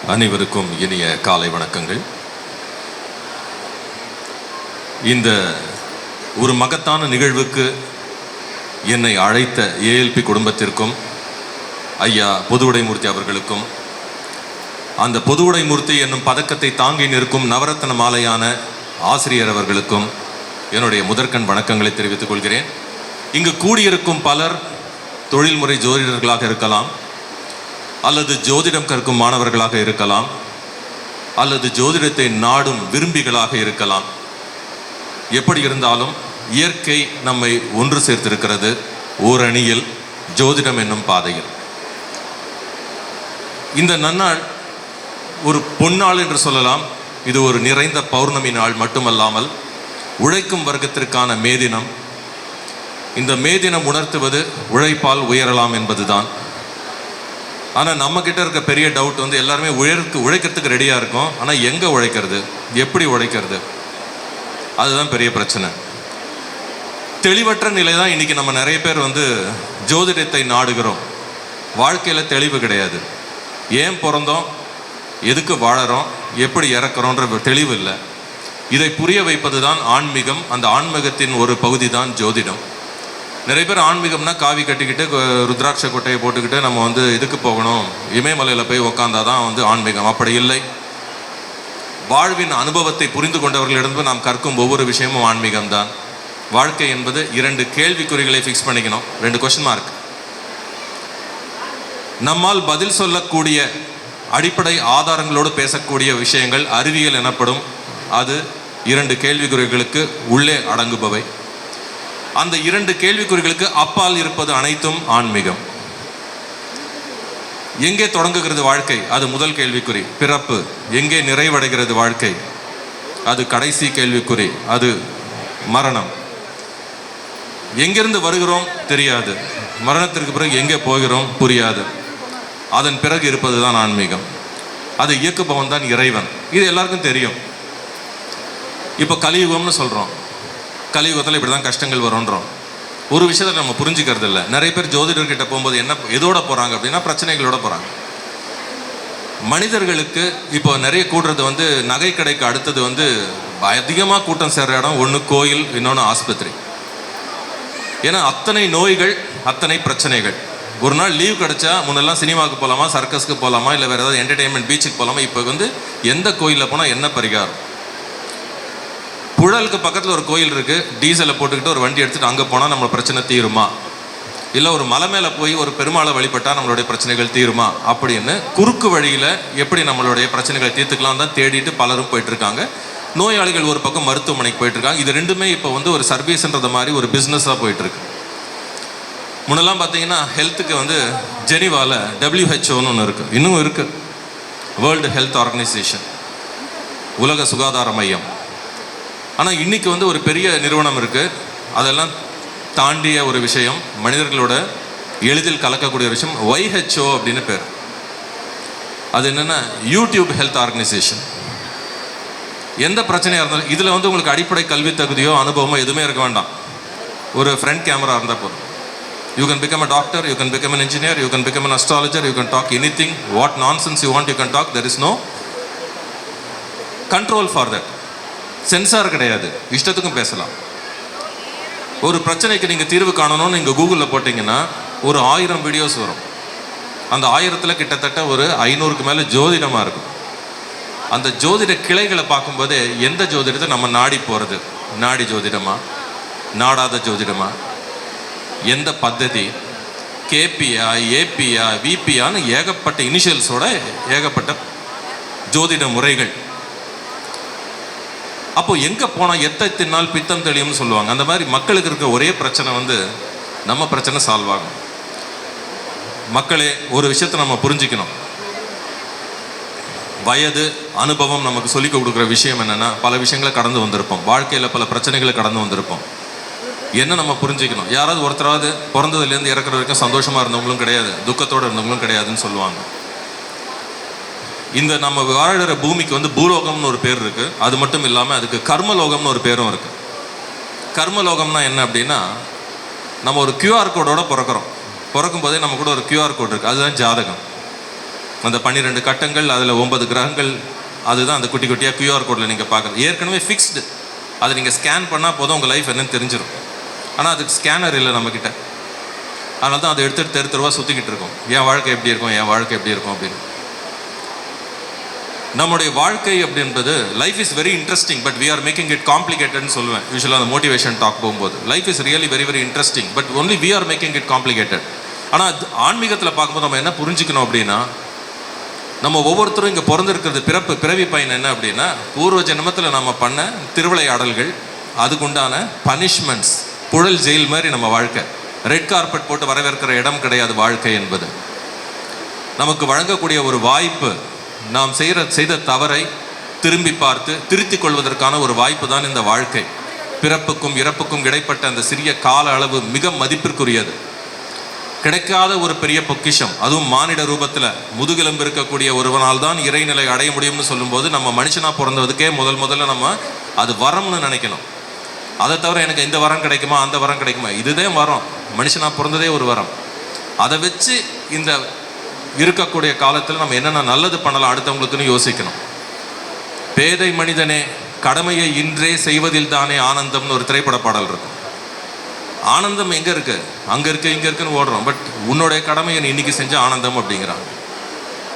அனைவருக்கும் இனிய காலை வணக்கங்கள். இந்த ஒரு மகத்தான நிகழ்வுக்கு என்னை அழைத்த ஏஎல்பி குடும்பத்திற்கும் ஐயா பொதுவுடைமூர்த்தி அவர்களுக்கும், அந்த பொதுவுடைமூர்த்தி என்னும் பதக்கத்தை தாங்கி நிற்கும் நவரத்ன மாலையான ஆசிரியர் அவர்களுக்கும் என்னுடைய முதற்கண் வணக்கங்களை தெரிவித்துக் கொள்கிறேன். இங்கு கூடியிருக்கும் பலர் தொழில்முறை ஜோதிடர்களாக இருக்கலாம், அல்லது ஜோதிடம் கற்கும் மாணவர்களாக இருக்கலாம், அல்லது ஜோதிடத்தை நாடும் விரும்பிகளாக இருக்கலாம். எப்படி இருந்தாலும் இயற்கை நம்மை ஒன்று சேர்த்திருக்கிறது ஓரணியில், ஜோதிடம் என்னும் பாதையில். இந்த நன்னாள் ஒரு பொன்னாள் என்று சொல்லலாம். இது ஒரு நிறைந்த பௌர்ணமி நாள் மட்டுமல்லாமல் உழைக்கும் வர்க்கத்திற்கான மேதினம். இந்த மேதினம் உணர்த்துவது உழைப்பால் உயரலாம் என்பதுதான். ஆனால் நம்மக்கிட்ட இருக்க பெரிய டவுட் எல்லாருமே உழைக்கிறதுக்கு ரெடியாக இருக்கும். ஆனால் எங்கே உழைக்கிறது, எப்படி உழைக்கிறது, அதுதான் பெரிய பிரச்சனை. தெளிவற்ற நிலை தான் இன்றைக்கி நம்ம நிறைய பேர் ஜோதிடத்தை நாடுகிறோம். வாழ்க்கையில் தெளிவு கிடையாது. ஏன் பிறந்தோம், எதுக்கு வாழறோம், எப்படி இறக்குறோன்ற தெளிவு இல்லை. இதை புரிய வைப்பது தான் ஆன்மீகம். அந்த ஆன்மீகத்தின் ஒரு பகுதி தான் ஜோதிடம். நிறைய பேர் ஆன்மீகம்னா காவி கட்டிக்கிட்டு ருத்ராட்ச கொட்டையை போட்டுக்கிட்டு நம்ம இதுக்கு போகணும், இமயமலையில் போய் உக்காந்தாதான் ஆன்மீகம். அப்படி இல்லை. வாழ்வின் அனுபவத்தை புரிந்து கொண்டவர்களிடம் நாம் கற்கும் ஒவ்வொரு விஷயமும் ஆன்மீகம்தான். வாழ்க்கை என்பது 2 கேள்விக்குறிகளை ஃபிக்ஸ் பண்ணிக்கணும், 2 கொஸ்டின் மார்க். நம்மால் பதில் சொல்லக்கூடிய அடிப்படை ஆதாரங்களோடு பேசக்கூடிய விஷயங்கள் அறிவியல் எனப்படும். அது 2 கேள்விக்குறிகளுக்கு உள்ளே அடங்குபவை. அந்த 2 கேள்விக்குறிகளுக்கு அப்பால் இருப்பது அனைத்தும் ஆன்மீகம். எங்கே தொடங்குகிறது வாழ்க்கை, அது முதல் கேள்விக்குறி. பிறப்பு. எங்கே நிறைவடைகிறது வாழ்க்கை, அது கடைசி கேள்விக்குறி, அது மரணம். எங்கிருந்து வருகிறோம் தெரியாது, மரணத்திற்கு பிறகு எங்கே போகிறோம் புரியாது. அதன் பிறகு இருப்பது தான் ஆன்மீகம். அது இயக்குபவன் தான் இறைவன். இது எல்லாருக்கும் தெரியும். இப்போ கலியுகம்னு சொல்கிறோம். கலியுகத்தில் இப்படி தான் கஷ்டங்கள் வரும்ன்றோம். ஒரு விஷயத்தை நம்ம புரிஞ்சுக்கிறது இல்லை. நிறைய பேர் ஜோதிடர்கிட்ட போகும்போது எதோட போகிறாங்க அப்படின்னா பிரச்சனைகளோட போகிறாங்க. மனிதர்களுக்கு இப்போ நிறைய கூடுறது நகை கடைக்கு அடுத்தது அதிகமாக கூட்டம் சேர்ற இடம் ஒன்று கோயில், இன்னொன்று ஆஸ்பத்திரி. ஏன்னா அத்தனை நோய்கள், அத்தனை பிரச்சனைகள். ஒரு நாள் லீவ் கிடைச்சா முன்னெல்லாம் சினிமாவுக்கு போகலாமா, சர்க்கஸ்க்கு போகலாமா, இல்லை வேறு ஏதாவது என்டர்டெயின்மெண்ட் பீச்சுக்கு போகலாமா. இப்போ எந்த கோயிலில் போனால் என்ன பரிகாரம். புழலுக்கு பக்கத்தில் ஒரு கோயில் இருக்குது. டீசலை போட்டுக்கிட்டு ஒரு வண்டி எடுத்துகிட்டு அங்கே போனால் நம்மளோட பிரச்சனை தீருமா, இல்லை ஒரு மலை மேலே போய் ஒரு பெருமாளை வழிபட்டால் நம்மளுடைய பிரச்சனைகள் தீருமா அப்படின்னு குறுக்கு வழியில் எப்படி நம்மளுடைய பிரச்சனைகளை தீர்த்துக்கலாம் தான் தேடிட்டு பலரும் போயிட்டுருக்காங்க. நோயாளிகள் ஒரு பக்கம் மருத்துவமனைக்கு போயிட்டுருக்காங்க. இது ரெண்டுமே இப்போ ஒரு சர்வீஸ்ன்றது மாதிரி ஒரு பிஸ்னஸாக போயிட்டுருக்கு. முன்னெல்லாம் பார்த்தீங்கன்னா ஹெல்த்துக்கு ஜெனிவாவில் WHO ஒன்று இருக்குது, இன்னும் இருக்குது, வேர்ல்டு ஹெல்த் ஆர்கனைசேஷன், உலக சுகாதார மையம். ஆனால் இன்றைக்கி ஒரு பெரிய நிறுவனம் இருக்குது. அதெல்லாம் தாண்டிய ஒரு விஷயம், மனிதர்களோட எளிதில் கலக்கக்கூடிய ஒரு விஷயம், WHO அப்படின்னு பேர். அது என்னென்னா யூடியூப் ஹெல்த் ஆர்கனைசேஷன். எந்த பிரச்சனையாக இருந்தாலும் இதில் உங்களுக்கு அடிப்படை கல்வி தகுதியோ அனுபவமோ எதுவுமே இருக்க வேண்டாம். ஒரு ஃப்ரண்ட் கேமரா இருந்தால் போதும். You can become a doctor, you can become an engineer, you can become an astrologer, you can talk anything, what nonsense you want you can talk. There is no control for that. Sensor கிடையாது, இஷ்டத்துக்கும் பேசலாம். ஒரு பிரச்சனைக்கு நீங்கள் தீர்வு காணணும்னு நீங்கள் கூகுளில் போட்டிங்கன்னா ஒரு 1000 வீடியோஸ் வரும். அந்த 1000ல் கிட்டத்தட்ட ஒரு 500க்கு மேலே ஜோதிடமாக இருக்கும். அந்த ஜோதிட கிளைகளை பார்க்கும்போதே எந்த ஜோதிடத்தை நம்ம நாடி போகிறது, நாடி ஜோதிடமா, நாடாத ஜோதிடமா, எந்த பద్ధதி, கேபியா, ஏபியா, விபியான்னு ஏகப்பட்ட இனிஷியல்ஸோட ஏகப்பட்ட ஜோதிட முறைகள். அப்போ எங்கே போனால் எத்தை தின்னால் பித்தம் தெளியும்னு சொல்லுவாங்க. அந்த மாதிரி மக்களுக்கு இருக்க ஒரே பிரச்சனை நம்ம பிரச்சனை சால்வ் ஆகும். மக்களே, ஒரு விஷயத்தை நம்ம புரிஞ்சுக்கணும். வயது, அனுபவம் நமக்கு சொல்லிக் கொடுக்குற விஷயம் என்னென்னா, பல விஷயங்களை கடந்து வந்திருப்போம். வாழ்க்கையில் பல பிரச்சனைகளை கடந்து வந்திருப்போம். என்ன நம்ம புரிஞ்சுக்கணும், யாராவது ஒருத்தராவது பிறந்ததுலேருந்து இறக்குற வரைக்கும் சந்தோஷமாக இருந்தவங்களும் கிடையாது, துக்கத்தோடு இருந்தவங்களும் கிடையாதுன்னு சொல்லுவாங்க. இந்த நம்ம வாழ்கிற பூமிக்கு பூலோகம்னு ஒரு பேர் இருக்குது. அது மட்டும் இல்லாமல் அதுக்கு கர்மலோகம்னு ஒரு பேரும் இருக்குது. கர்மலோகம்னா என்ன அப்படின்னா, நம்ம ஒரு QR கோடோட பிறக்கிறோம். பிறக்கும் போதே நம்ம கூட ஒரு QR கோட் இருக்குது, அதுதான் ஜாதகம். அந்த 12 கட்டங்கள், அதில் 9 கிரகங்கள், அதுதான் அந்த குட்டி குட்டியாக QR கோடில் நீங்கள் பார்க்குறது. ஏற்கனவே ஃபிக்ஸ்டு, அதை நீங்கள் ஸ்கேன் பண்ணால் போதும் உங்கள் லைஃப் என்னன்னு தெரிஞ்சிடும். ஆனால் அதுக்கு ஸ்கேனர் இல்லை நம்மக்கிட்ட. அதனால தான் அதை எடுத்துகிட்டு தெரு தெருவாக சுற்றிக்கிட்டு இருக்கோம். என் வாழ்க்கை எப்படி இருக்கும், என் வாழ்க்கை எப்படி இருக்கும் அப்படின்னு. நம்முடைய வாழ்க்கை அப்படின்றது life is very interesting, but we are making it காம்ப்ளிகேட்டட்னு சொல்லுவேன் யூஸ்வலாக அந்த மோட்டிவேஷன் டாக் போகும்போது. Life is really very very interesting, but only we are making it complicated. ஆனால் ஆன்மீகத்தில் பார்க்கும்போது நம்ம என்ன புரிஞ்சுக்கணும் அப்படின்னா, நம்ம ஒவ்வொருத்தரும் இங்கே பிறந்திருக்கிறது பிறவி பயன் என்ன அப்படின்னா, பூர்வ ஜென்மத்தில் நம்ம பண்ண திருவிளையாடல்கள், அதுக்குண்டான பனிஷ்மெண்ட்ஸ், புழல் ஜெயில் மாதிரி நம்ம வாழ்க்கை. ரெட் கார்பெட் போட்டு வரவேற்கிற இடம் கிடையாது வாழ்க்கை என்பது. நமக்கு வழங்கக்கூடிய ஒரு வாய்ப்பு, நாம் செய்த தவறை திரும்பி பார்த்து திருத்திக் கொள்வதற்கான ஒரு வாய்ப்பு தான் இந்த வாழ்க்கை. பிறப்புக்கும் இறப்புக்கும் இடைப்பட்ட அந்த சிறிய கால அளவு மிக மதிப்பிற்குரியது. கிடைக்காத ஒரு பெரிய பொக்கிஷம், அதுவும் மானிட ரூபத்தில் முதுகெலும்பு இருக்கக்கூடிய ஒருவனால் தான் இறைநிலை அடைய முடியும்னு சொல்லும்போது, நம்ம மனுஷனாக பிறந்ததுக்கே முதல்ல நம்ம அது வரம்னு நினைக்கணும். அதை தவிர எனக்கு இந்த வரம் கிடைக்குமா, அந்த வரம் கிடைக்குமா, இதுதான் வரம். மனுஷனாக பிறந்ததே ஒரு வரம். அதை வச்சு இந்த இருக்கக்கூடிய காலத்தில் நம்ம என்னென்ன நல்லது பண்ணலாம் அடுத்தவங்களுக்குன்னு யோசிக்கணும். பேதை மனிதனே கடமையை இன்றே செய்வதில் தானே ஆனந்தம்னு ஒரு திரைப்பட பாடல் இருக்கும். ஆனந்தம் எங்கே இருக்கு, அங்கே இருக்கு இங்கே இருக்குன்னு ஓடுறோம். பட் உன்னுடைய கடமையை நீ இன்னைக்கு செஞ்ச ஆனந்தம் அப்படிங்கிறாங்க.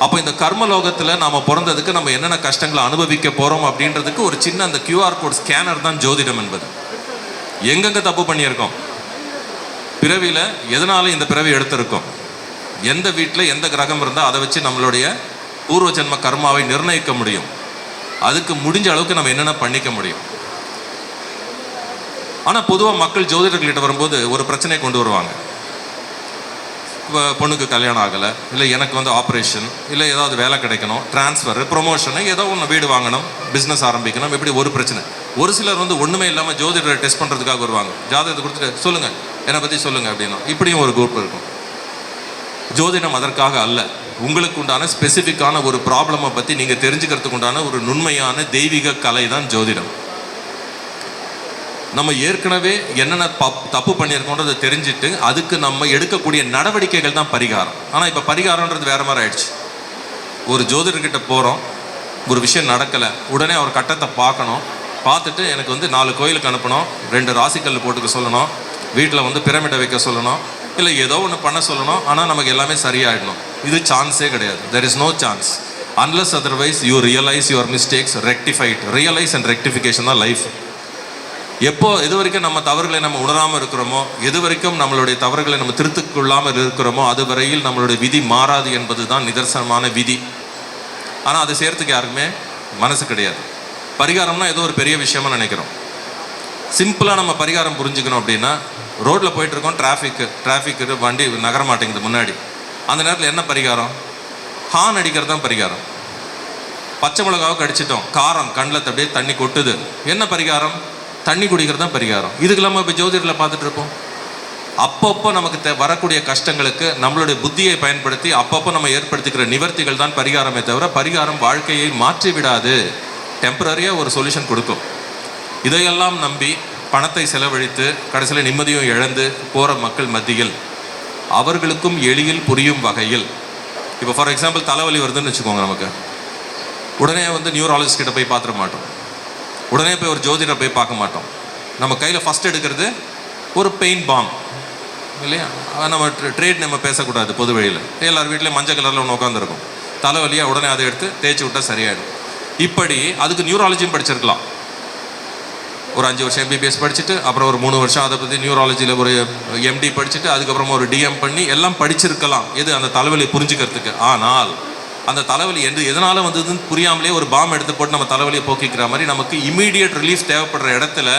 அப்போ இந்த கர்மலோகத்தில் நாம் பிறந்ததுக்கு நம்ம என்னென்ன கஷ்டங்களை அனுபவிக்க போகிறோம் அப்படின்றதுக்கு ஒரு சின்ன அந்த QR கோட் ஸ்கேனர் தான் ஜோதிடம் என்பது. எங்கெங்கே தப்பு பண்ணியிருக்கோம், பிறவியில் எதனால இந்த பிறவி எடுத்திருக்கோம், எந்த வீட்டில் எந்த கிரகம் இருந்தால் அதை வச்சு நம்மளுடைய பூர்வ ஜென்ம கர்மாவை நிர்ணயிக்க முடியும். அதுக்கு முடிஞ்ச அளவுக்கு நம்ம என்னென்ன பண்ணிக்க முடியும். ஆனால் பொதுவாக மக்கள் ஜோதிடர்கிட்ட வரும்போது ஒரு பிரச்சனையை கொண்டு வருவாங்க. பொண்ணுக்கு கல்யாணம் ஆகலை, இல்லை எனக்கு வந்து ஆப்ரேஷன், இல்லை ஏதாவது வேலை கிடைக்கணும், ட்ரான்ஸ்ஃபர், ப்ரொமோஷனு, ஏதோ ஒன்று வீடு வாங்கணும், பிஸ்னஸ் ஆரம்பிக்கணும், இப்படி ஒரு பிரச்சனை. ஒரு சிலர் வந்து ஒன்றுமே இல்லாமல் ஜோதிடரை டெஸ்ட் பண்ணுறதுக்காக வருவாங்க. ஜாதகத்தை கொடுத்துட்டு சொல்லுங்கள், என்னை பற்றி சொல்லுங்கள் அப்படின்னா, இப்படியும் ஒரு குரூப் இருக்கும். ஜோதிடம் அதற்காக அல்ல. உங்களுக்கு உண்டான ஸ்பெசிஃபிக்கான ஒரு ப்ராப்ளமை பற்றி நீங்கள் தெரிஞ்சுக்கிறதுக்கு உண்டான ஒரு நுண்மையான தெய்வீக கலை தான் ஜோதிடம். நம்ம ஏற்கனவே என்னென்ன தப்பு பண்ணியிருக்கோன்றதை தெரிஞ்சுட்டு அதுக்கு நம்ம எடுக்கக்கூடிய நடவடிக்கைகள் தான் பரிகாரம். ஆனால் இப்போ பரிகாரன்றது வேறு மாதிரி ஆயிடுச்சு. ஒரு ஜோதிடர்கிட்ட போகிறோம், ஒரு விஷயம் நடக்கலை, உடனே அவர் கட்டத்தை பார்க்கணும், பார்த்துட்டு எனக்கு வந்து 4 கோயிலுக்கு அனுப்பணும், 2 ராசிக்கல் போட்டுக்க சொல்லணும், வீட்டில் வந்து பிரமிடை வைக்க சொல்லணும், இல்லை ஏதோ ஒன்று பண்ண சொல்லணும். ஆனால் நமக்கு எல்லாமே சரியாயிடணும். இது சான்ஸே கிடையாது. There is no chance unless otherwise you realise your mistakes, rectify it. Realise and rectification தான் லைஃப். எது வரைக்கும் நம்ம தவறுகளை நம்ம உணராமல் இருக்கிறோமோ, எது வரைக்கும் நம்மளுடைய தவறுகளை நம்ம திருத்திக்கொள்ளாமல் இருக்கிறோமோ, அது வரையில் நம்மளுடைய விதி மாறாது என்பது தான் நிதர்சனமான விதி. ஆனால் அதை செய்கிறதுக்கு யாருக்குமே மனசு கிடையாது. பரிகாரம்னா ஏதோ ஒரு பெரிய விஷயமா நினைக்கிறோம். சிம்பிளாக நம்ம பரிகாரம் புரிஞ்சுக்கணும் அப்படின்னா, ரோட்டில் போயிட்டுருக்கோம், டிராஃபிக்கு வண்டி நகர மாட்டேங்குது முன்னாடி. அந்த நேரத்தில் என்ன பரிகாரம்? ஹார்ன் அடிக்கிறது தான் பரிகாரம். பச்சை மிளகாவை கடிச்சிட்டோம், காரம் கண்ணில் அப்படியே தண்ணி கொட்டுது, என்ன பரிகாரம்? தண்ணி குடிக்கிறது தான் பரிகாரம். இதுக்கு இல்லாமல் இப்போ ஜோதிடரில் பார்த்துட்டு இருப்போம். அப்பப்போ நமக்கு வரக்கூடிய கஷ்டங்களுக்கு நம்மளுடைய புத்தியை பயன்படுத்தி அப்பப்போ நம்ம ஏற்படுத்திக்கிற நிவர்த்திகள் தான் பரிகாரமே தவிர, பரிகாரம் வாழ்க்கையை மாற்றி விடாது. டெம்பரரியாக ஒரு சொல்யூஷன் கொடுக்கும். இதையெல்லாம் நம்பி பணத்தை செலவழித்து கடைசியில் நிம்மதியும் இழந்து போகிற மக்கள் மத்தியில் அவர்களுக்கும் எளிதில் புரியும் வகையில், இப்போ ஃபார் எக்ஸாம்பிள் தலைவலி வருதுன்னு வச்சுக்கோங்க, நமக்கு உடனே வந்து நியூராலஜிஸ்ட் கிட்ட போய் பார்த்துட மாட்டோம், உடனே போய் ஒரு ஜோதிடரை போய் பார்க்க மாட்டோம். நம்ம கையில் ஃபஸ்ட் எடுக்கிறது ஒரு பெயின் பாம் இல்லையா? நம்ம ட்ரேட் நம்ம பேசக்கூடாது பொது வழியில். எல்லார் வீட்லேயும் மஞ்சள் கலரில் ஒன்று உட்காந்துருக்கும், தலைவலியாக உடனே அதை எடுத்து தேய்ச்சி விட்டால் சரியாயிடும். இப்படி அதுக்கு நியூராலஜியும் படிச்சிருக்கலாம். ஒரு 5 வருஷம் MBBS படிச்சுட்டு, அப்புறம் ஒரு 3 வருஷம் அதை பற்றி நியூராலஜியில் ஒரு MD படிச்சுட்டு, அதுக்கப்புறமா ஒரு DM பண்ணி எல்லாம் படிச்சிருக்கலாம், எது அந்த தலைவலியை புரிஞ்சுக்கிறதுக்கு. ஆனால் அந்த தலைவலி எதனால வந்ததுன்னு புரியாமலே ஒரு பாம் எடுத்து போட்டு நம்ம தலைவலியை போக்கிக்கிற மாதிரி, நமக்கு இமீடியட் ரிலீஃப் தேவைப்படுற இடத்துல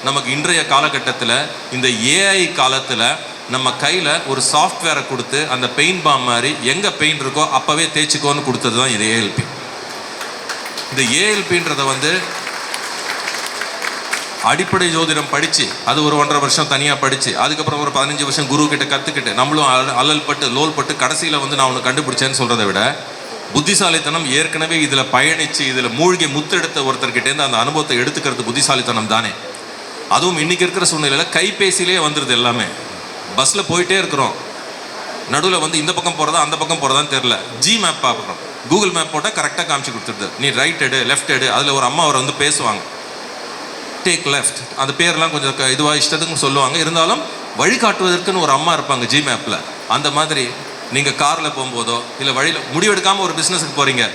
நமக்கு இன்றைய காலகட்டத்தில் இந்த AI காலத்தில் நம்ம கையில் ஒரு சாஃப்ட்வேரை கொடுத்து அந்த பெயின் பாம் மாதிரி எங்கே பெயின் இருக்கோ அப்போவே தேய்ச்சிக்கோன்னு கொடுத்தது தான் இது ALP. இந்த ALPன்றதை வந்து அடிப்படை ஜோதிடம் படித்து, அது ஒரு 1.5 வருஷம் தனியாக படித்து, அதுக்கப்புறம் ஒரு 15 வருஷம் குரு கிட்ட கற்றுக்கிட்டு, நம்மளும் அல்லல் பட்டு லோல் பட்டு கடைசியில் வந்து நான் ஒன்று கண்டுபிடிச்சேன்னு சொல்கிறத விட, புத்திசாலித்தனம் ஏற்கனவே இதில் பயணித்து இதில் மூழ்கி முத்தெடுத்த ஒருத்தர்கிட்டேருந்து அந்த அனுபவத்தை எடுத்துக்கிறது புத்திசாலித்தனம் தானே. அதுவும் இன்றைக்கி இருக்கிற சூழ்நிலையில் கைபேசியிலே வந்துடுது எல்லாமே. பஸ்ஸில் போயிட்டே இருக்கிறோம், நடுவில் வந்து இந்த பக்கம் போகிறதா அந்த பக்கம் போகிறதான்னு தெரில, G மேப் பார்க்குறோம். கூகுள் மேப் போட்டால் கரெக்டாக காமிச்சு கொடுத்துருது. நீ ரைட் எடு, லெஃப்ட் எடு. அதில் ஒரு அம்மா அவர் வந்து பேசுவாங்க, டேக் லெஃப்ட், அந்த பேர்லாம் கொஞ்சம் இதுவாக இஷ்டத்துக்கும் சொல்லுவாங்க. இருந்தாலும் வழிகாட்டுவதற்குன்னு ஒரு அம்மா இருப்பாங்க ஜி மேப்பில். அந்த மாதிரி நீங்கள் காரில் போகும்போதோ இல்லை வழியில் முடிவெடுக்காமல் ஒரு பிஸ்னஸுக்கு போகிறீங்க,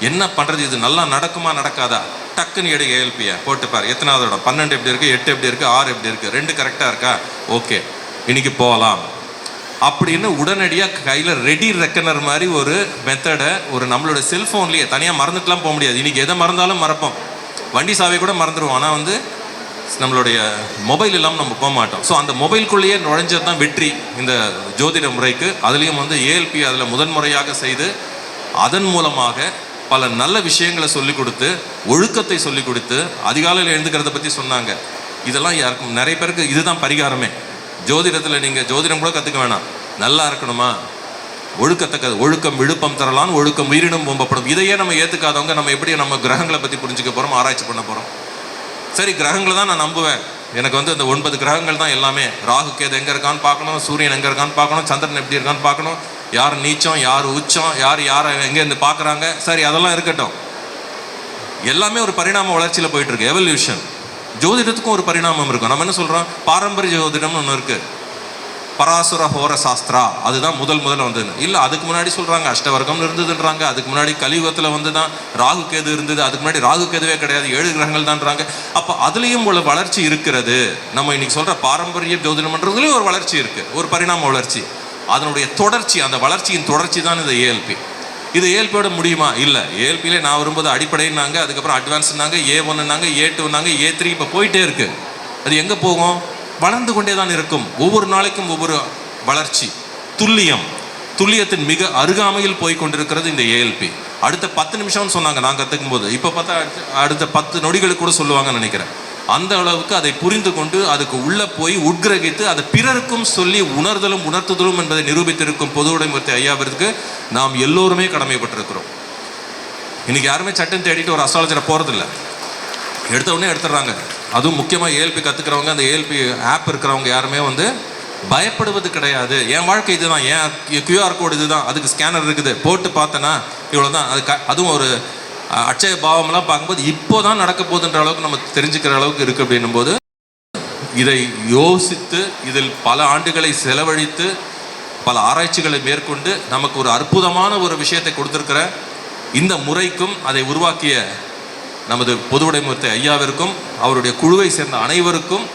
என்ன பண்ணுறது, இது நல்லா நடக்குமா நடக்காதா, டக்குன்னு எடு ஏஎல்பியை போட்டுப்பார். எத்தனாவது இடம், 12 எப்படி இருக்குது, 8 எப்படி இருக்குது, 6 எப்படி இருக்குது, 2 கரெக்டாக இருக்கா, ஓகே இன்னைக்கு போகலாம் அப்படின்னு உடனடியாக கையில் ரெடி ரெக்கனர் மாதிரி ஒரு மெத்தடை ஒரு நம்மளோட செல்ஃபோன்லேயே, தனியாக மறந்துட்டுலாம் போக முடியாது. இன்றைக்கி எதை மறந்தாலும் மறப்போம், வண்டி சாவை கூட மறந்துடுவோம். ஆனால் வந்து நம்மளுடைய மொபைல் இல்லாமல் நம்ம போக மாட்டோம். ஸோ அந்த மொபைலுக்குள்ளேயே நுழைஞ்சது தான் வெற்றி இந்த ஜோதிட முறைக்கு. அதுலேயும் வந்து ஏஎல்பி அதில் முதன்முறையாக செய்து அதன் மூலமாக பல நல்ல விஷயங்களை சொல்லிக் கொடுத்து, ஒழுக்கத்தை சொல்லிக் கொடுத்து, அதிகாலையில் எழுந்துக்கிறத பற்றி சொன்னாங்க. இதெல்லாம் யாருக்கும் நிறைய பேருக்கு இதுதான் பரிகாரமே. ஜோதிடத்தில் நீங்கள் ஜோதிடம் கூட கற்றுக்க வேணாம், நல்லா இருக்கணுமா ஒழுக்கத்தை ஒழுக்கம் விழுப்பம் தரலான்னு, ஒழுக்கம் உயிரினும் போம்பப்படும். இதையே நம்ம ஏற்றுக்காதவங்க நம்ம எப்படி நம்ம கிரகங்களை பற்றி புரிஞ்சுக்க போகிறோம், ஆராய்ச்சி பண்ண போகிறோம். சரி, கிரகங்களை தான் நான் நம்புவேன், எனக்கு வந்து அந்த 9 கிரகங்கள் தான் எல்லாமே. ராகு கேது எங்கே இருக்கான்னு பார்க்கணும், சூரியன் எங்கே இருக்கான்னு பார்க்கணும், சந்திரன் எப்படி இருக்கான்னு பார்க்கணும், யார் நீச்சம் யார் உச்சம், யாரை எங்கேருந்து பார்க்குறாங்க. சரி, அதெல்லாம் இருக்கட்டும், எல்லாமே ஒரு பரிணாம வளர்ச்சியில் போயிட்டுருக்கு, எவல்யூஷன். ஜோதிடத்துக்கும் ஒரு பரிணாமம் இருக்கும். நம்ம என்ன சொல்கிறோம், பாரம்பரிய ஜோதிடம்னு ஒன்று இருக்குது, பராசுர ஹோர சாஸ்திரா, அதுதான் முதல்ல வந்தது. இல்லை, அதுக்கு முன்னாடி சொல்கிறாங்க அஷ்டவர்க்கம்னு இருந்ததுன்றாங்க. அதுக்கு முன்னாடி கலியுகத்தில் வந்து தான் ராகு கேது இருந்தது. அதுக்கு முன்னாடி ராகு கேதுவே கிடையாது, 7 கிரகங்கள் தான்றாங்க. அப்போ அதுலேயும் ஒரு வளர்ச்சி இருக்கிறது. நம்ம இன்னைக்கு சொல்கிற பாரம்பரிய ஜோதிடம்ன்றதுலேயும் ஒரு வளர்ச்சி இருக்குது, ஒரு பரிணாம வளர்ச்சி. அதனுடைய தொடர்ச்சி, அந்த வளர்ச்சியின் தொடர்ச்சி தான் இந்த ஏஎல்பி. இது ஏஎல்பியோட முடியுமா? இல்லை. ஏஎல்பியிலே நான் வரும்போது அடிப்படைன்னாங்க, அதுக்கப்புறம் அட்வான்ஸ்னாங்க, A1ன்னாங்க, A2ன்னாங்க, A3, இப்போ போயிட்டே இருக்குது. அது எங்கே போகும்? வளர்ந்து கொண்டே தான் இருக்கும். ஒவ்வொரு நாளைக்கும் ஒவ்வொரு வளர்ச்சி. துல்லியத்தின் மிக அருகாமையில் போய் கொண்டிருக்கிறது இந்த ஏஎல்பி. அடுத்த 10 நிமிஷம்னு சொன்னாங்க நான் கற்றுக்கும் போது, இப்போ பார்த்தா அடுத்த 10 நொடிகளுக்கு கூட சொல்லுவாங்கன்னு நினைக்கிறேன். அந்த அளவுக்கு அதை புரிந்து கொண்டு அதுக்கு உள்ளே போய் உட்கிரகித்து அதை பிறருக்கும் சொல்லி உணர்தலும் உணர்த்துதலும் என்பதை நிரூபித்திருக்கும் பொதுவுடைமூர்த்தி ஐயாவிற்கு நாம் எல்லோருமே கடமைப்பட்டிருக்கிறோம். இன்னைக்கு யாருமே சட்டம் தேடிட்டு ஒரு அஸ்ட்ராலஜரை போகிறதில்ல, எடுத்த உடனே எடுத்துடுறாங்க. அதுவும் முக்கியமாக ஏஎல்பி கற்றுக்கிறவங்க, அந்த ஏஎல்பி ஆப் இருக்கிறவங்க யாருமே வந்து பயப்படுவது கிடையாது. என் வாழ்க்கை இதுதான், என் கியூஆர் கோடு இதுதான், அதுக்கு ஸ்கேனர் இருக்குது, போட்டு பார்த்தேன்னா இவ்வளோதான். அதுவும் ஒரு அட்சய பாவம்லாம் பார்க்கும்போது இப்போ தான் நடக்க போகுதுன்ற அளவுக்கு நம்ம தெரிஞ்சுக்கிற அளவுக்கு இருக்குது. அப்படின்னும் போது இதை யோசித்து இதில் பல ஆண்டுகளை செலவழித்து பல ஆராய்ச்சிகளை மேற்கொண்டு நமக்கு ஒரு அற்புதமான ஒரு விஷயத்தை கொடுத்துருக்கிற இந்த முறைக்கும் அதை உருவாக்கிய நமது பொதுவுடைமூர்த்தி ஐயாவிற்கும் அவருடைய குழுவை சேர்ந்த அனைவருக்கும்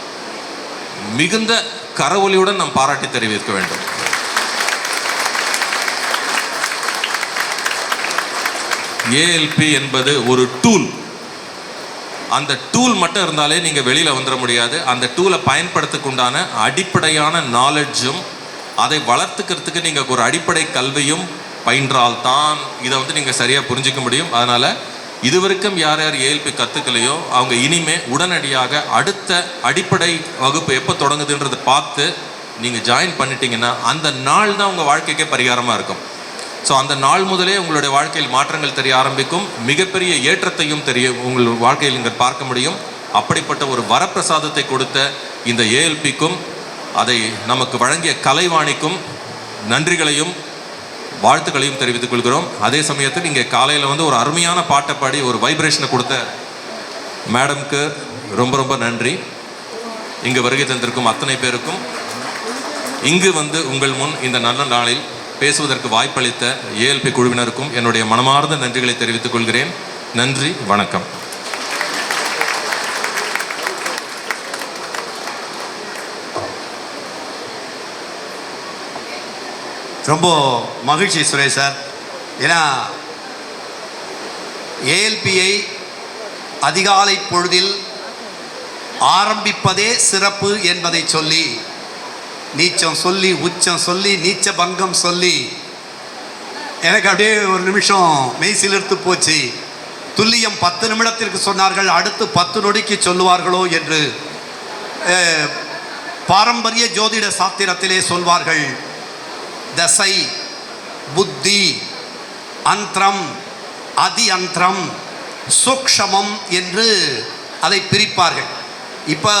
மிகுந்த கரவொலியுடன் நாம் பாராட்டி தெரிவிக்க வேண்டும். ஏஎல்பி என்பது ஒரு டூல். அந்த டூல் மட்டும் இருந்தாலே நீங்கள் வெளியில் வந்துட முடியாது. அந்த டூலை பயன்படுத்தக்குண்டான அடிப்படையான நாலெட்ஜும் அதை வளர்த்துக்கிறதுக்கு நீங்கள் ஒரு அடிப்படை கல்வியும் பயின்றால்தான் இதை வந்து நீங்கள் சரியாக புரிஞ்சிக்க முடியும். அதனால் இதுவரைக்கும் யார் யார் ஏஎல்பி கற்றுக்கலையோ அவங்க இனிமே உடனடியாக அடுத்த அடிப்படை வகுப்பு எப்போ தொடங்குதுன்றதை பார்த்து நீங்கள் ஜாயின் பண்ணிட்டீங்கன்னா அந்த நாள் தான் உங்கள் வாழ்க்கைக்கே பரிகாரமாக இருக்கும். ஸோ அந்த நாள் முதலே உங்களுடைய வாழ்க்கையில் மாற்றங்கள் தெரிய ஆரம்பிக்கும், மிகப்பெரிய ஏற்றத்தையும் உங்கள் வாழ்க்கையில் நீங்கள் பார்க்க முடியும். அப்படிப்பட்ட ஒரு வரப்பிரசாதத்தை கொடுத்த இந்த ஏஎல்பிக்கும் அதை நமக்கு வழங்கிய கலைவாணிக்கும் நன்றிகளையும் வாழ்த்துக்களையும் தெரிவித்துக் கொள்கிறோம். அதே சமயத்தில் இங்கே காலையில் வந்து ஒரு அருமையான பாட்டை பாடி ஒரு வைப்ரேஷனை கொடுத்த மேடம்க்கு ரொம்ப ரொம்ப நன்றி. இங்கு வருகை தந்திருக்கும் அத்தனை பேருக்கும், இங்கு வந்து உங்கள் முன் இந்த நல்ல நாளில் பேசுவதற்கு வாய்ப்பளித்த ஏஎல்பி குழுவினருக்கும் என்னுடைய மனமார்ந்த நன்றிகளை தெரிவித்துக் கொள்கிறேன். நன்றி, வணக்கம். ரொம்ப மகிழ்ச்சி சுரேஷ் சார். ஏன்னா ஏஎல்பியை அதிகாலை பொழுதில் ஆரம்பிப்பதே சிறப்பு என்பதை சொல்லி, நீச்சம் சொல்லி, உச்சம் சொல்லி, நீச்ச பங்கம் சொல்லி எனக்கு அப்படியே ஒரு நிமிஷம் மெய் சிலிர்த்து போச்சு. துல்லியம் 10 நிமிடத்திற்கு சொன்னார்கள், அடுத்து 10 நொடிக்கு சொல்லுவார்களோ என்று பாரம்பரிய ஜோதிட சாஸ்திரத்திலே சொல்வார்கள். தசை, புத்தி, அந்திரம், அதி அந்திரம், சூக்ஷமம் என்று அதை பிரிப்பார்கள். இப்போ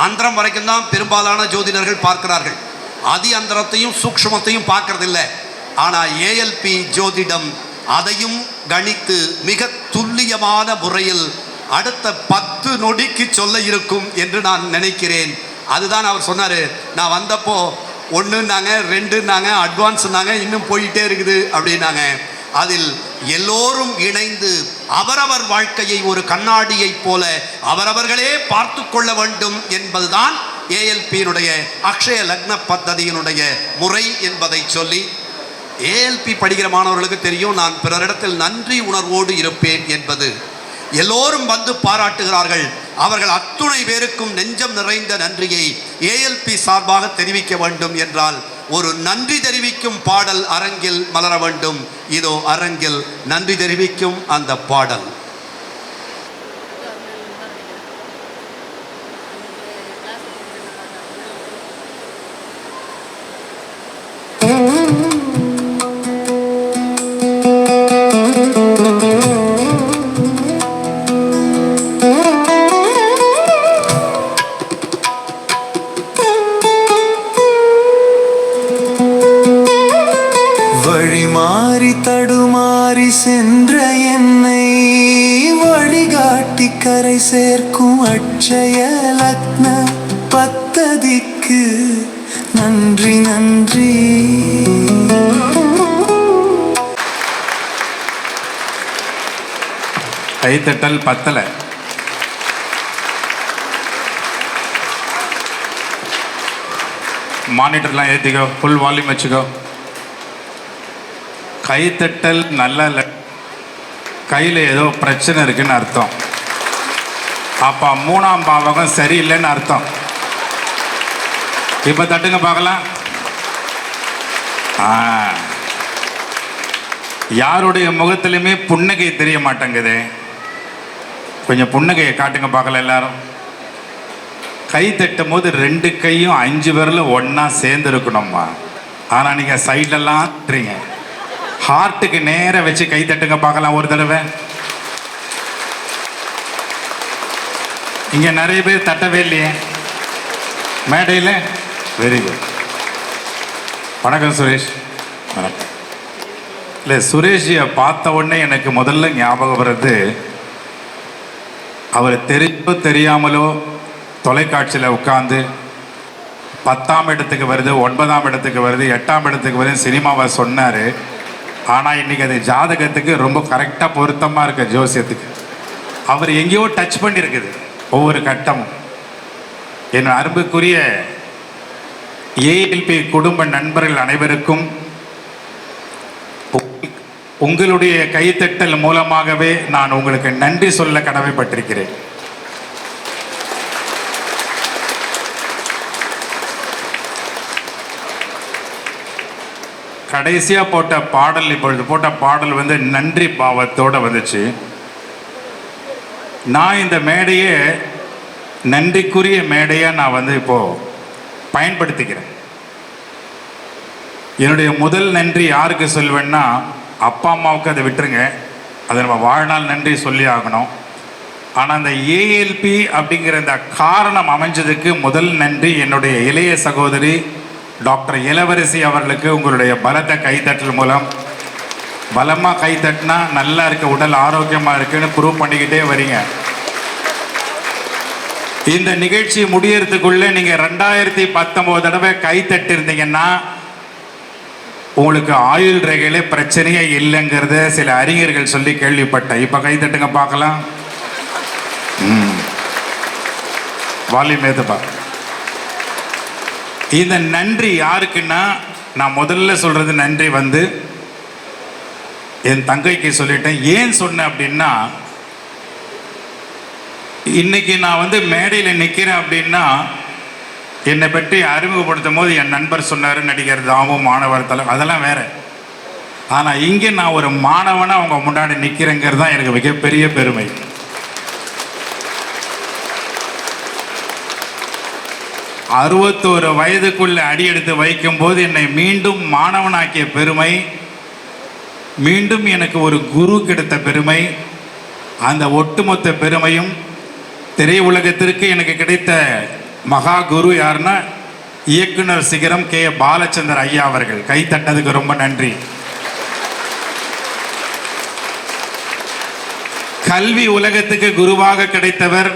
அந்திரம் வரைக்கும் தான் பெரும்பாலான ஜோதிடர்கள் பார்க்கிறார்கள், அதி அந்தரத்தையும் சூக்ஷ்மத்தையும் பார்க்கறதில்ல. ஆனால் ஏஎல்பி ஜோதிடம் அதையும் கணித்து மிக துல்லியமான முறையில் அடுத்த 10 நொடிக்கு சொல்ல இருக்கும் என்று நான் நினைக்கிறேன். அதுதான் அவர் சொன்னார். நான் வந்தப்போ 1ன்னாங்க, 2ன்னாங்க, அட்வான்ஸ்னாங்க, இன்னும் போயிட்டே இருக்குது அப்படின்னாங்க. அதில் எல்லோரும் இணைந்து அவரவர் வாழ்க்கையை ஒரு கண்ணாடியைப் போல அவரவர்களே பார்த்து கொள்ள வேண்டும் என்பதுதான் ஏஎல்பியினுடைய அக்ஷய லக்ன பத்ததியினுடைய முறை என்பதை சொல்லி, ஏஎல்பி படிக்கிற மாணவர்களுக்கு தெரியும் நான் பிறரிடத்தில் நன்றி உணர்வோடு இருப்பேன் என்பது. எல்லோரும் வந்து பாராட்டுகிறார்கள். அவர்கள் அத்துணை பேருக்கும் நெஞ்சம் நிறைந்த நன்றியை ஏஎல்பி சார்பாக தெரிவிக்க வேண்டும் என்றால் ஒரு நன்றி தெரிவிக்கும் பாடல் அரங்கில் மலர வேண்டும். இதோ அரங்கில் நன்றி தெரிவிக்கும் அந்த பாடல். தடுமாறி சென்ற என்னை வழிகாட்டி கரை சேர்க்கும் அட்சய லக்ன பத்ததிக்கு நன்றி நன்றி. கைத்தட்டல் பத்தல. மானிட்டர்லாம் ஏற்றிக்கோ, ஃபுல் வால்யூம் வச்சுக்கோ. கைத்தட்டல் நல்ல கையில் ஏதோ பிரச்சனை இருக்குன்னு அர்த்தம். அப்போ 3ஆம் பாவகம் சரியில்லைன்னு அர்த்தம். இப்போ தட்டுங்க பார்க்கலாம். யாருடைய முகத்திலுமே புன்னகை தெரிய மாட்டேங்குது. கொஞ்சம் புன்னகையை காட்டுங்க பார்க்கலாம் எல்லாரும். கை தட்டும் போது 2 கையும் 5 விரலும் ஒன்றா சேர்ந்து இருக்கணும்மா. ஆனால் நீங்கள் சைட்லலாம் தட்டுறீங்க. ஹார்ட்டுக்கு நேராக வச்சு கை தட்டுங்க பார்க்கலாம் ஒரு தடவை. இங்கே நிறைய பேர் தட்டவே இல்லையே மேடையில். Very good. வணக்கம் சுரேஷ். வணக்கம். இல்லை, சுரேஷியை பார்த்த உடனே எனக்கு முதல்ல ஞாபகம் வர்றது, அவர் தெரிஞ்சோ தெரியாமலோ தொலைக்காட்சியில் உட்காந்து 10ஆம் இடத்துக்கு வருது, 9ஆம் இடத்துக்கு வருது, 8ஆம் இடத்துக்கு வருது சினிமாவை சொன்னார். ஆனால் இன்றைக்கி அது ஜாதகத்துக்கு ரொம்ப கரெக்டாக பொருத்தமாக இருக்குது. ஜோசியத்துக்கு அவர் எங்கேயோ டச் பண்ணியிருக்குது ஒவ்வொரு கட்டமும். என் அன்புக்குரிய ஏஎல்பி குடும்ப நண்பர்கள் அனைவருக்கும் உங்களுடைய கைத்தட்டல் மூலமாகவே நான் உங்களுக்கு நன்றி சொல்ல கடமைப்பட்டிருக்கிறேன். கடைசியாக போட்ட பாடல், இப்பொழுது போட்ட பாடல் வந்து நன்றி பாவத்தோடு வந்துச்சு. நான் இந்த மேடையை நன்றிக்குரிய மேடையாக நான் வந்து இப்போது பயன்படுத்திக்கிறேன். என்னுடைய முதல் நன்றி யாருக்கு சொல்வேன்னா, அப்பா அம்மாவுக்கு அதை விட்டுருங்க, அதை நம்ம வாழ்நாள் நன்றி சொல்லி ஆகணும். ஆனால் அந்த ஏஎல்பி அப்படிங்கிற இந்த காரணம் அமைஞ்சதுக்கு முதல் நன்றி என்னுடைய இளைய சகோதரி டாக்டர் இளவரசி அவர்களுக்கு. உங்களுடைய பலத்த கைத்தட்டல் மூலம், பலமாக கைத்தட்டினா நல்லா இருக்க, உடல் ஆரோக்கியமாக இருக்குன்னு ப்ரூவ் பண்ணிக்கிட்டே வரீங்க. இந்த நிகழ்ச்சி முடியறதுக்குள்ளே நீங்கள் 2019 தடவை கைத்தட்டிருந்தீங்கன்னா உங்களுக்கு ஆயுள் ரேகையிலே பிரச்சனையே இல்லைங்கிறத சில அறிஞர்கள் சொல்லி கேள்விப்பட்டேன். இப்போ கைத்தட்டுங்க பார்க்கலாம். வால்யூம் ஏற்றுப்பா. இந்த நன்றி யாருக்குன்னா, நான் முதல்ல சொல்கிறது நன்றி வந்து என் தங்கைக்கு சொல்லிட்டேன். ஏன் சொன்னேன் அப்படின்னா, இன்னைக்கு நான் வந்து மேடையில் நிற்கிறேன் அப்படின்னா, என்னை பற்றி அறிமுகப்படுத்தும் போது என் நண்பர் சொன்னார், நடிகர் தாமு, மாணவர் தலை, அதெல்லாம் வேற. ஆனால் இங்கே நான் ஒரு மாணவனாக அவங்க முன்னாடி நிற்கிறேங்கிறது தான் எனக்கு மிகப்பெரிய பெருமை. அறுபத்தோரு வயதுக்குள்ள அடியெடுத்து வைக்கும்போது என்னை மீண்டும் மாணவனாக்கிய பெருமை, மீண்டும் எனக்கு ஒரு குரு கிடைத்த பெருமை, அந்த ஒட்டுமொத்த பெருமையும் திரையுலகத்திற்கு எனக்கு கிடைத்த மகா குரு யாருன்னா இயக்குனர் சிகரம் கே. பாலச்சந்தர் ஐயா அவர்கள். கைத்தட்டதுக்கு ரொம்ப நன்றி. கல்வி உலகத்துக்கு குருவாக கிடைத்தவர்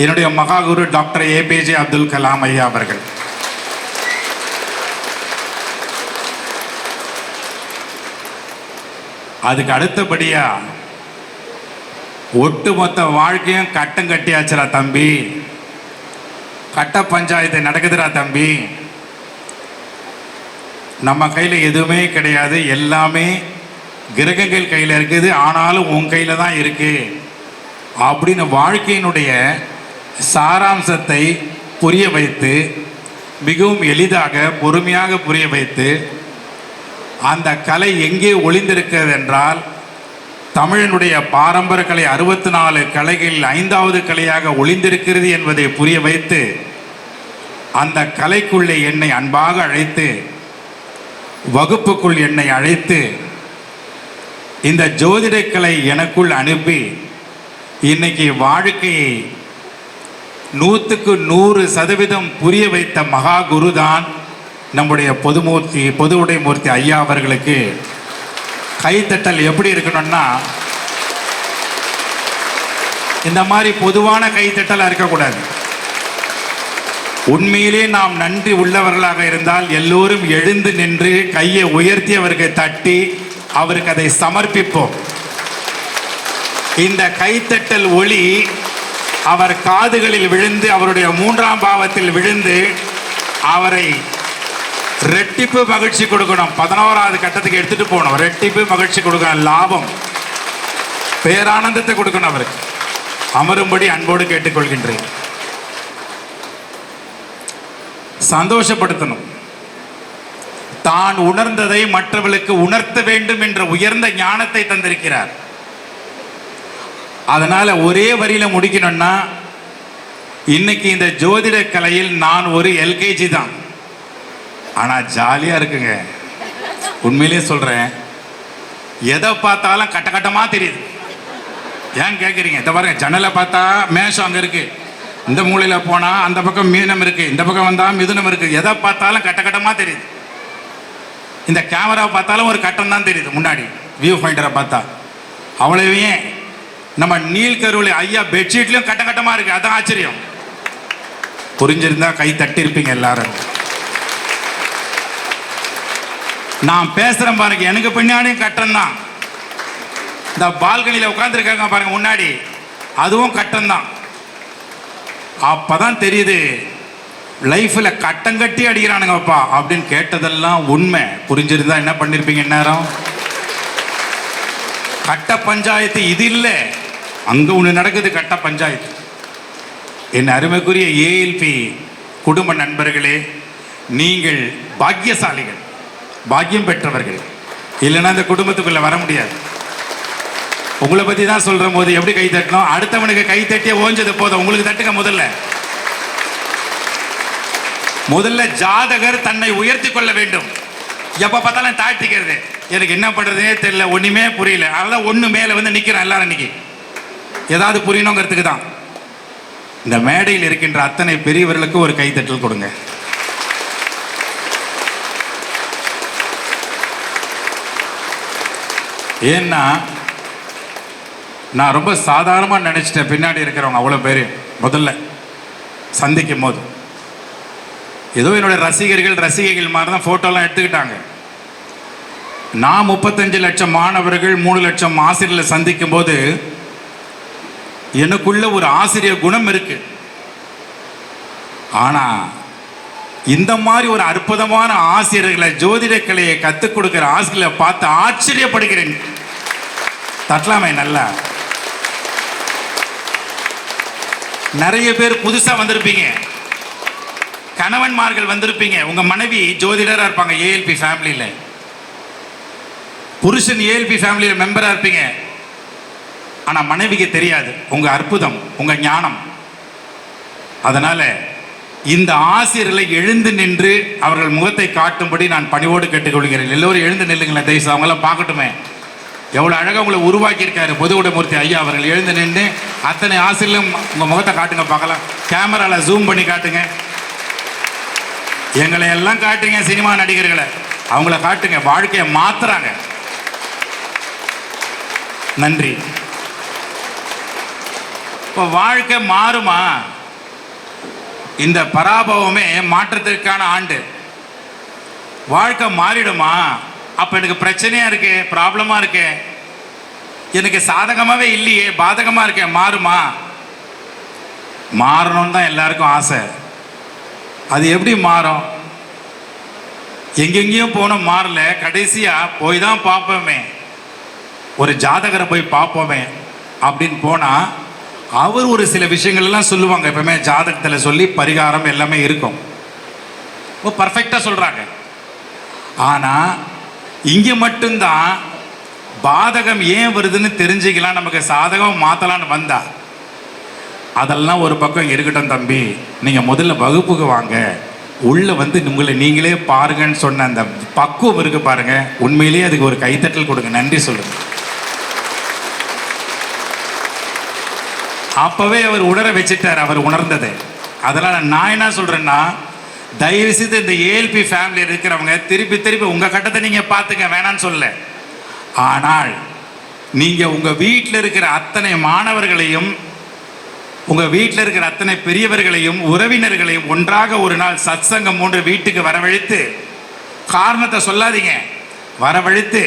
என்னுடைய மகாகுரு டாக்டர் ஏபிஜே அப்துல் கலாம் ஐயா அவர்கள். அதுக்கு அடுத்தபடியா ஒட்டுமொத்த வாழ்க்கையும் கட்டம் கட்டியாச்சுரா தம்பி, கட்ட பஞ்சாயத்து நடக்குதுரா தம்பி, நம்ம கையில் எதுவுமே கிடையாது, எல்லாமே கிரகங்கள் கையில் இருக்குது, ஆனாலும் உன் கையில் தான் இருக்கு அப்படின்னு வாழ்க்கையினுடைய சாராம்சத்தை புரிய வைத்து, மிகவும் எளிதாக பொறுமையாக புரிய வைத்து, அந்த கலை எங்கே ஒளிந்திருக்கிறது என்றால் தமிழனுடைய பாரம்பரிய கலை 64 கலைகளில் 5வது கலையாக ஒளிந்திருக்கிறது என்பதை புரிய வைத்து, அந்த கலைக்குள்ளே என்னை அன்பாக அழைத்து, வகுப்புக்குள் என்னை அழைத்து, இந்த ஜோதிடக்கலை எனக்குள் அனுப்பி இன்னைக்கு வாழ்க்கையை 100% புரிய வைத்த மகா குருதான் நம்முடைய பொதுவுடைமூர்த்தி ஐயா அவர்களுக்கு கைத்தட்டல் எப்படி இருக்கணும்னா, இந்த மாதிரி பொதுவான கைத்தட்டலாக இருக்கக்கூடாது. உண்மையிலே நாம் நன்றி உள்ளவர்களாக இருந்தால் எல்லோரும் எழுந்து நின்று கையை உயர்த்தி அவருக்கு தட்டி அவருக்கு அதை சமர்ப்பிப்போம். இந்த கைத்தட்டல் ஒளி அவர் காதுகளில் விழுந்து, அவருடைய 3ஆம் பாவத்தில் விழுந்து அவரை ரெட்டிப்பு மகிழ்ச்சி கொடுக்கணும். 11வது கட்டத்துக்கு எடுத்துட்டு போகணும். ரெட்டிப்பு மகிழ்ச்சி கொடுக்கணும், லாபம், பேரானந்தத்தை கொடுக்கணும். அவருக்கு அமரும்படி அன்போடு கேட்டுக்கொள்கின்றேன். சந்தோஷப்படுத்தணும். தான் உணர்ந்ததை மற்றவர்களுக்கு உணர்த்த வேண்டும் என்ற உயர்ந்த ஞானத்தை தந்திருக்கிறார். அதனால ஒரே வரியில முடிக்கணும்னா, இன்னைக்கு இந்த ஜோதிட கலையில் நான் ஒரு எல்கேஜி தான். ஆனா ஜாலியா இருக்குங்க. உண்மையிலேயே சொல்றேன், எதை பார்த்தாலும் கட்டமா தெரியுது. ஏன் கேட்குறீங்க? இதை பாருங்க, ஜன்னலை பார்த்தா மேஷம் அங்கே இருக்கு, இந்த மூலையில் போனால் அந்த பக்கம் மீனம் இருக்கு, இந்த பக்கம் வந்தால் மிதுனம் இருக்கு. எதை பார்த்தாலும் கட்டமா தெரியுது. இந்த கேமராவை பார்த்தாலும் ஒரு கட்டம் தான் தெரியுது முன்னாடி, வியூ பாயிண்டரை பார்த்தா. அவ்வளவே நம்ம நீல்கருவில ஐயா பெட்ஷீட்லையும் கட்டமா இருக்கு. அதான் ஆச்சரியம். புரிஞ்சிருந்தா கை தட்டி இருப்பீங்க எல்லாரும். நான் பேசுறேன் பாருங்க, எனக்கு பின்னாடியும் கட்டம் தான். இந்த பால்கனியில் உட்காந்துருக்காங்க பாருங்க முன்னாடி, அதுவும் கட்டம் தான். அப்பதான் தெரியுது லைஃப்ல கட்டம் கட்டி அடிக்கிறானுங்கப்பா அப்படின்னு. கேட்டதெல்லாம் உண்மை. புரிஞ்சிருந்தா என்ன பண்ணிருப்பீங்க? நேரம் கட்ட பஞ்சாயத்து இது இல்லை, அங்க ஒண்ணு நடக்குது, கட்ட பஞ்சாயத்து. என் அருமைக்குரிய ஏஎல்பி குடும்ப நண்பர்களே, நீங்கள் பாக்கியசாலிகள், பாக்கியம் பெற்றவர்கள். இல்லைன்னா இந்த குடும்பத்துக்குள்ள வர முடியாது. உங்களை பத்தி தான் சொல்ற போது எப்படி கை தட்டணும்? அடுத்தவனுக்கு கை தட்டியே ஓஞ்சது போதும், உங்களுக்கு தட்டுங்க. முதல்ல ஜாதகர் தன்னை உயர்த்தி கொள்ள வேண்டும். எப்ப பார்த்தாலும் தாழ்த்திக்கிறது, எனக்கு என்ன பண்றதுனே தெரியல, ஒண்ணுமே புரியல, அதெல்லாம் ஒண்ணு மேல வந்து நிக்கிறேன் எல்லாரும். இன்னைக்கு ஏதாவது புரியணுங்கிறதுக்கு தான். இந்த மேடையில் இருக்கின்ற அத்தனை பெரியவர்களுக்கு ஒரு கைத்தட்டல் கொடுங்க. ஏன்னா நான் ரொம்ப சாதாரணமாக நினச்சிட்டேன். பின்னாடி இருக்கிறவங்க அவ்வளோ பேர் முதல்ல சந்திக்கும் போது ஏதோ என்னோட ரசிகைகள் மாதிரி தான் ஃபோட்டோலாம் எடுத்துக்கிட்டாங்க. நான் 35 லட்சம் மாணவர்கள், 3 லட்சம் ஆசிரியர்களை சந்திக்கும் போது எனக்குள்ள ஒரு ஆசிரியர் குணம் இருக்கு. ஆனா இந்த மாதிரி ஒரு அற்புதமான ஆசிரியர்களை, ஜோதிட கலையை கற்றுக் கொடுக்கிற ஆசிரியர்களை பார்த்து ஆச்சரியப்படுகிறேன். தட்டலாமே நல்லா. நிறைய பேர் புதுசா வந்திருப்பீங்க, கணவன்மார்கள் வந்திருப்பீங்க. உங்க மனைவி ஜோதிடரா இருப்பாங்க ஏஎல்பி ஃபேமிலியில, புருஷன் ஏஎல்பி ஃபேமிலியில மெம்பரா இருப்பீங்க. ஆனா மனைவிக்கு தெரியாது உங்க அற்புதம், உங்க ஞானம். அதனால இந்த ஆசிரியர்களை எழுந்து நின்று அவர்கள் முகத்தை காட்டும்படி நான் பணிவோடு கேட்டுக்கொள்கிறேன். எல்லோரும் எழுந்து நில்லுங்களேன் தயவுசெய்து, அவங்களாம் பார்க்கட்டுமே எவ்வளோ அழகாக உங்களை உருவாக்கியிருக்காரு பொதுவுடைமூர்த்தி ஐயா அவர்கள். எழுந்து நின்று அத்தனை ஆசிரியர்களும் உங்கள் முகத்தை காட்டுங்க பார்க்கலாம். கேமராவில் ஜூம் பண்ணி காட்டுங்க, எங்களை எல்லாம் காட்டுங்க. சினிமா நடிகர்களை அவங்கள காட்டுங்க, வாழ்க்கையை மாத்துறாங்க. நன்றி. இப்போ வாழ்க்கை மாறுமா? இந்த பராபவமே மாற்றத்திற்கான ஆண்டு. வாழ்க்கை மாறிடுமா? அப்போ எனக்கு பிரச்சனையா இருக்கு, ப்ராப்ளமா இருக்கு, எனக்கு சாதகமாகவே இல்லையே, பாதகமாக இருக்கேன், மாறுமா? மாறணும்னு தான் எல்லாருக்கும் ஆசை. அது எப்படி மாறும்? எங்கெங்கேயும் போனோம், மாறல. கடைசியாக போய் தான் பார்ப்போமே, ஒரு ஜாதகரை போய் பார்ப்போமே அப்படின்னு போனால் அவர் ஒரு சில விஷயங்கள் எல்லாம் சொல்லுவாங்க. எப்பவுமே ஜாதகத்தில் சொல்லி பரிகாரம் எல்லாமே இருக்கும், பர்ஃபெக்டாக சொல்கிறாங்க. ஆனால் இங்கே மட்டும்தான் பாதகம் ஏன் வருதுன்னு தெரிஞ்சுக்கலாம், நமக்கு சாதகம் மாற்றலான்னு வந்தா. அதெல்லாம் ஒரு பக்கம் இருக்கட்டும் தம்பி, நீங்கள் முதல்ல வகுப்புக்கு வாங்க, உள்ளே வந்து உங்களை நீங்களே பாருங்கன்னு சொன்ன அந்த பக்குவம் இருக்கு பாருங்க, உண்மையிலேயே அதுக்கு ஒரு கைத்தட்டல் கொடுங்க, நன்றி சொல்லுங்க. அப்பவே அவர் உணர வச்சுட்டார், அவர் உணர்ந்தது. அதனால் நான் என்ன சொல்கிறேன்னா, தயவு செய்து இந்த ஏஎல்பி ஃபேமிலி இருக்கிறவங்க திருப்பி திருப்பி உங்கள் கட்டத்தை நீங்கள் பார்த்துக்க வேணான்னு சொல்ல. ஆனால் நீங்கள் உங்கள் வீட்டில் இருக்கிற அத்தனை மாணவர்களையும், உங்கள் வீட்டில் இருக்கிற அத்தனை பெரியவர்களையும் உறவினர்களையும் ஒன்றாக ஒரு நாள் சத்சங்கம் போன்று வீட்டுக்கு வரவழைத்து, காரணத்தை சொல்லாதீங்க, வரவழைத்து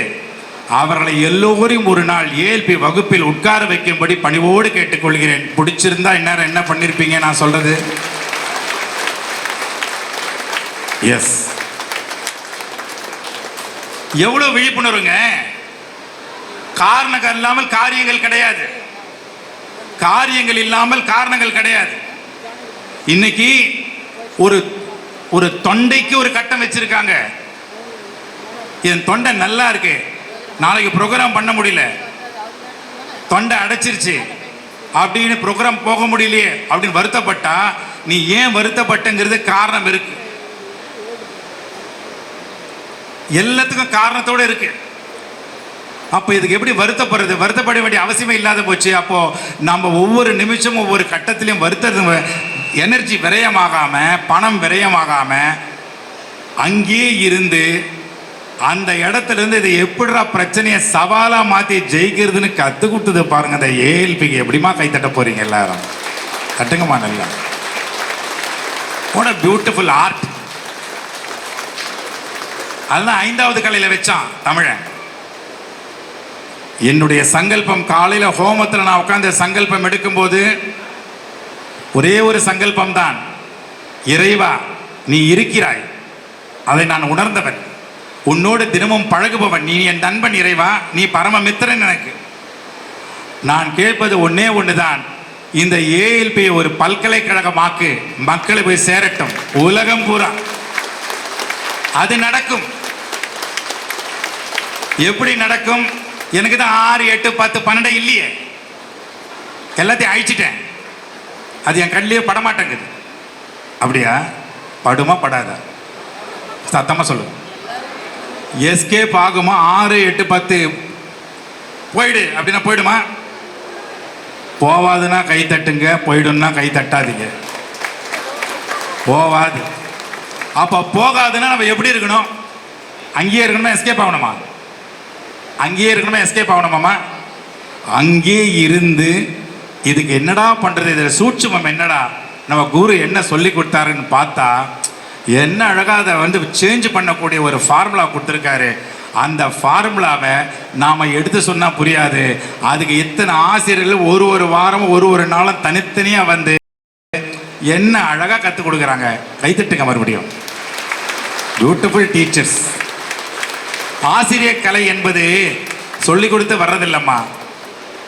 அவர்களை எல்லோரையும் ஒரு நாள் ஏஎல்பி வகுப்பில் உட்கார வைக்கும்படி பணிவோடு கேட்டுக்கொள்கிறேன். பிடிச்சிருந்தா இந்நேரம் என்ன பண்ணியிருப்பீங்க நான் சொல்றது? எஸ், எவ்வளவு விழிப்புணர்வுங்க. காரணங்கள் இல்லாமல் காரியங்கள் கிடையாது, காரியங்கள் இல்லாமல் காரணங்கள் கிடையாது. இன்னைக்கு ஒரு தொண்டைக்கு ஒரு கட்டம் வச்சிருக்காங்க. என் தொண்டை நல்லா இருக்கு, நாளைக்கு ப்ரோக்ராம் பண்ண முடியல, தொண்டை அடைச்சிருச்சு அப்படின்னு ப்ரோக்ராம் போக முடியலையே அப்படின்னு வருத்தப்பட்டா, நீ ஏன் வருத்தப்பட்டங்கிறது காரணம் இருக்கு. எல்லாத்துக்கும் காரணத்தோடு இருக்கு. அப்போ இதுக்கு எப்படி வருத்தப்படுறது? வருத்தப்பட வேண்டிய அவசியமே இல்லாத போச்சு. அப்போ நம்ம ஒவ்வொரு நிமிஷமும் ஒவ்வொரு கட்டத்திலையும் வருத்தது எனர்ஜி விரயமாகாம, பணம் விரயமாகாம, அங்கேயே இருந்து அந்த இடத்துல இருந்து இதை எப்படிடா பிரச்சனையை சவாலா மாத்தி ஜெயிக்கிறதுன்னு கத்து கொடுத்தது பாருங்க. அந்த ஏஎல்பிக்கு எப்படிமா கைத்தட்ட போறீங்க எல்லாரும்? கட்டுங்கம்மா நல்லா. What a beautiful art. அதுதான் 5வது கலையில வச்சான் தமிழன். என்னுடைய சங்கல்பம், காலையில ஹோமத்தில் நான் உட்கார்ந்து சங்கல்பம் எடுக்கும்போது ஒரே ஒரு சங்கல்பம் தான், இறைவா நீ இருக்கிறாய், அதை நான் உணர்ந்தவன், உன்னோடு தினமும் பழகுபவன், நீ என் நண்பன் இறைவா, நீ பரம மித்திரன் எனக்கு. நான் கேட்பது ஒன்னே ஒண்ணுதான், இந்த ஏஎல்பி ஒரு பல்கலைக்கழகமாக்கு, மக்களை போய் சேரட்டும் உலகம் பூரா. அது நடக்கும். எப்படி நடக்கும்? எனக்கு தான் 6, 8, 10, 12 இல்லையே, எல்லாத்தையும் அழிச்சிட்டேன். அது என் கண்ணிலேயே படமாட்டேங்குது. அப்படியா? படுமா படாதா? சத்தமா சொல்லு. எஸ்கேப் ஆகுமா? 6, 8, 10 போயிடு அப்படின்னா போயிடுமா? போவாதுன்னா கை தட்டுங்க, போயிடும்னா கை தட்டாதீங்க. போவாது. அப்ப போகாதுன்னா நம்ம எப்படி இருக்கணும்? அங்கேயே இருக்கணுமா எஸ்கேப் ஆகணுமா? அங்கேயே இருக்கணுமா எஸ்கேப் ஆகணுமாமா? அங்கேயே இருந்து இதுக்கு என்னடா பண்றது, இதில் சூட்சுமம் என்னடா, நம்ம குரு என்ன சொல்லி கொடுத்தாருன்னு பார்த்தா, என்ன அழகாக அதை வந்து சேஞ்ச் பண்ணக்கூடிய ஒரு ஃபார்முலா கொடுத்துருக்காரு. அந்த ஃபார்முலாவை நாம் எடுத்து சொன்னால் புரியாது. அதுக்கு இத்தனை ஆசிரியர்கள் ஒரு வாரமும் ஒரு நாளும் தனித்தனியாக வந்து என்ன அழகாக கற்றுக் கொடுக்குறாங்க. கைத்தட்டுங்க மறுபடியும். Beautiful teachers. ஆசிரியர் கலை என்பது சொல்லி கொடுத்து வர்றதில்லம்மா,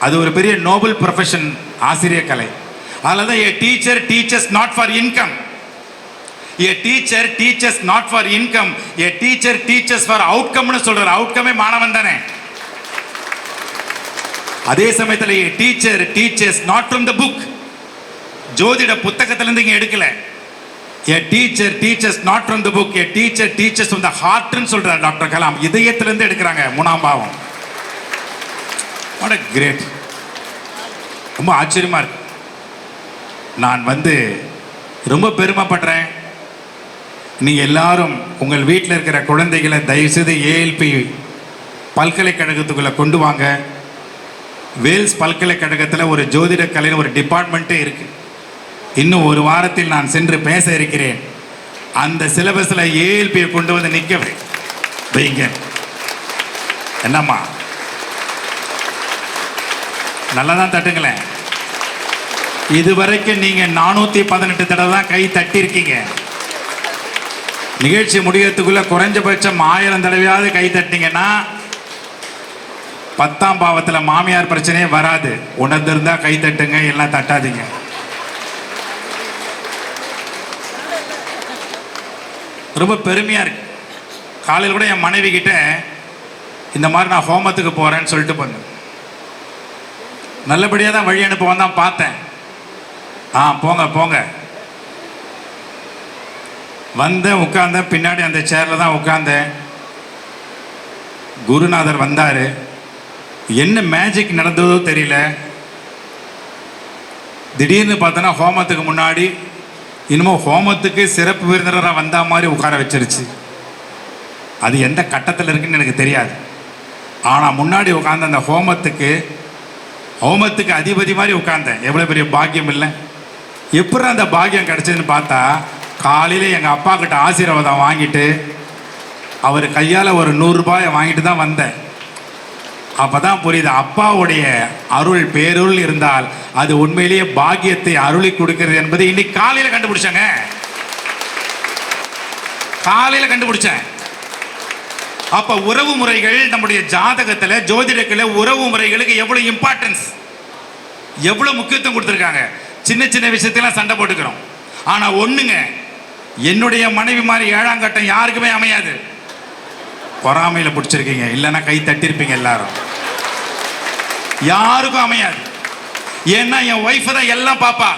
அது ஒரு பெரிய நோபல் ப்ரொஃபஷன் ஆசிரியர் கலை. அதனால தான் a teacher teaches not for income. A teacher teaches not for income. A teacher teaches for outcome னு சொல்றாரு. அவுட்கமே மாணவன் தானே. அதே சமயத்தில் a teacher teaches not from the book. ஜோதிட புத்தகத்திலிருந்து இங்க எடுக்கல. A teacher teaches not from the book. A teacher teaches from the heart னு சொல்றாரு டாக்டர் கலாம். இதயத்திலிருந்து எடுக்கிறாங்க 3ஆம் பாவம். What a great. ரொம்ப ஆச்சரியமா இருக்கு. நான் வந்து ரொம்ப பெருமைப்படுறேன். நீங்கள் எல்லாரும் உங்கள் வீட்டில் இருக்கிற குழந்தைகளை தயவுசெய்து ஏஎல்பி பல்கலைக்கழகத்துக்குள்ளே கொண்டு வாங்க. வேல்ஸ் பல்கலைக்கழகத்தில் ஒரு ஜோதிட கலைன்னு ஒரு டிபார்ட்மெண்ட்டே இருக்கு. இன்னும் ஒரு வாரத்தில் நான் சென்று பேச இருக்கிறேன். அந்த சிலபஸில் ஏஎல்பியை கொண்டு வந்து நிற்க வைங்க. என்னம்மா நல்லா தான் தட்டுங்களேன். இதுவரைக்கும் நீங்கள் 418 தடவை தான் கை தட்டியிருக்கீங்க. நிகழ்ச்சி முடிகிறதுக்குள்ள குறைஞ்சபட்சம் 1000 தடவையாவது கை தட்டிங்கன்னா 10ஆம் பாவத்தில் மாமியார் பிரச்சனையே வராது. உணர்ந்திருந்தா கை தட்டுங்க, எல்லாம் தட்டாதீங்க. ரொம்ப பெருமையாக இருக்கு. காலையில் கூட என் மனைவி கிட்ட இந்த மாதிரி நான் ஹோமத்துக்கு போகிறேன்னு சொல்லிட்டு போனேன். நல்லபடியாக தான் வழி அனுப்புவான் தான் பார்த்தேன். போங்க போங்க. வந்தேன், உட்கார்ந்தேன். பின்னாடி அந்த சேரில் தான் உட்கார்ந்தேன். குருநாதர் வந்தார். என்ன மேஜிக் நடந்ததோ தெரியல. திடீர்னு பார்த்தோன்னா ஹோமத்துக்கு முன்னாடி இன்னமும் ஹோமத்துக்கு சிறப்பு விருந்தினராக வந்த மாதிரி உட்கார வச்சிருச்சு. அது எந்த கட்டத்தில் இருக்குன்னு எனக்கு தெரியாது. ஆனால் முன்னாடி உட்கார்ந்த அந்த ஹோமத்துக்கு அதிபதி மாதிரி உட்கார்ந்தேன். எவ்வளோ பெரிய பாக்கியம் இல்லை. எப்படி அந்த பாக்கியம் கிடச்சதுன்னு பார்த்தா, காலையில் எங்கள் அப்பா கிட்ட ஆசீர்வாதம் வாங்கிட்டு அவர் கையால் ஒரு 100 ரூபாயை வாங்கிட்டு தான் வந்தேன். அப்போ தான் புரியுது, அப்பாவுடைய அருள் பேருள் இருந்தால் அது உண்மையிலேயே பாக்கியத்தை அருளி கொடுக்கிறது என்பது இன்னைக்கு காலையில் கண்டுபிடிச்சாங்க. காலையில் கண்டுபிடிச்சேன். அப்ப உறவு முறைகள் நம்முடைய ஜாதகத்தில் ஜோதிடத்தில் உறவு முறைகளுக்கு எவ்வளவு இம்பார்ட்டன்ஸ், எவ்வளவு முக்கியத்துவம் கொடுத்துருக்காங்க. சின்ன சின்ன விஷயத்தெல்லாம் சண்டை போட்டுக்கிறோம். ஆனா ஒண்ணுங்க, என்னுடைய மனைவி மாதிரி 7ஆம் கட்டம் யாருக்குமே அமையாது. பொறாமையில பிடிச்சிருக்கீங்க, இல்லைன்னா கை தட்டிருப்பீங்க எல்லாரும். யாருக்கும் அமையாது. ஏன்னா என் ஒய்ஃப் தான் எல்லாம் பாப்பா.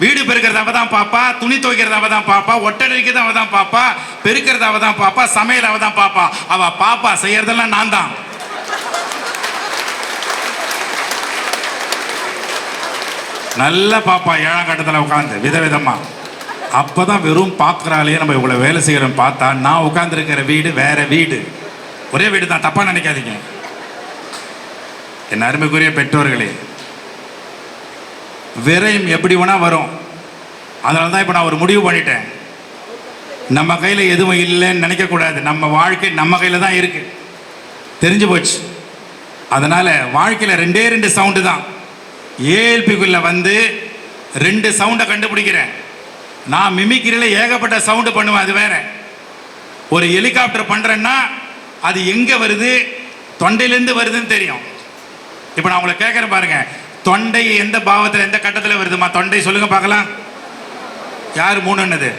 வீடு பெருக்கிறது அவ தான் பாப்பா, துணி துவைக்கிறது அவ தான் பாப்பா, ஒட்டடிக்கிறது அவ தான் பாப்பா, பெருக்கிறது அவ தான் பாப்பா, சமையல் அவ தான் பாப்பா. அவ பாப்பா செய்யறதெல்லாம் நான் தான். நல்ல பாப்பா 7ஆம் கட்டத்தில் உட்காந்து விதவிதமா. அப்பதான் வெறும் பார்க்குறாலே நம்ம இவ்வளோ வேலை செய்கிறோம் பார்த்தா, நான் உட்காந்துருக்கிற வீடு வேற வீடு. ஒரே வீடு தான், தப்பா நினைக்காதீங்க. என் அருமைக்குரிய பெற்றோர்களே, விரயம் எப்படி வேணா வரும். அதனால தான் இப்போ நான் ஒரு முடிவு பண்ணிட்டேன். நம்ம கையில் எதுவும் இல்லைன்னு நினைக்கக்கூடாது. நம்ம வாழ்க்கை நம்ம கையில் தான் இருக்கு, தெரிஞ்சு போச்சு. அதனால வாழ்க்கையில் 2 சவுண்டு தான். ஏஎல்பிக்குள்ள வந்து 2 சவுண்டை கண்டுபிடிக்கிறேன். நான் மிமிக்கிரியில் ஏகப்பட்ட சவுண்டு பண்ணுவேன், அது வேற. ஒரு ஹெலிகாப்டர் பண்ணுறேன்னா அது எங்கே வருது, தொண்டையிலேருந்து வருதுன்னு தெரியும். இப்போ நான் உங்களை கேட்குறேன் பாருங்க, தொண்டை எந்த பாவத்தில் எந்த கட்டத்தில் வருதுமா? தொண்டை சொல்லுங்க பார்க்கலாம். யார் 3ன்னது?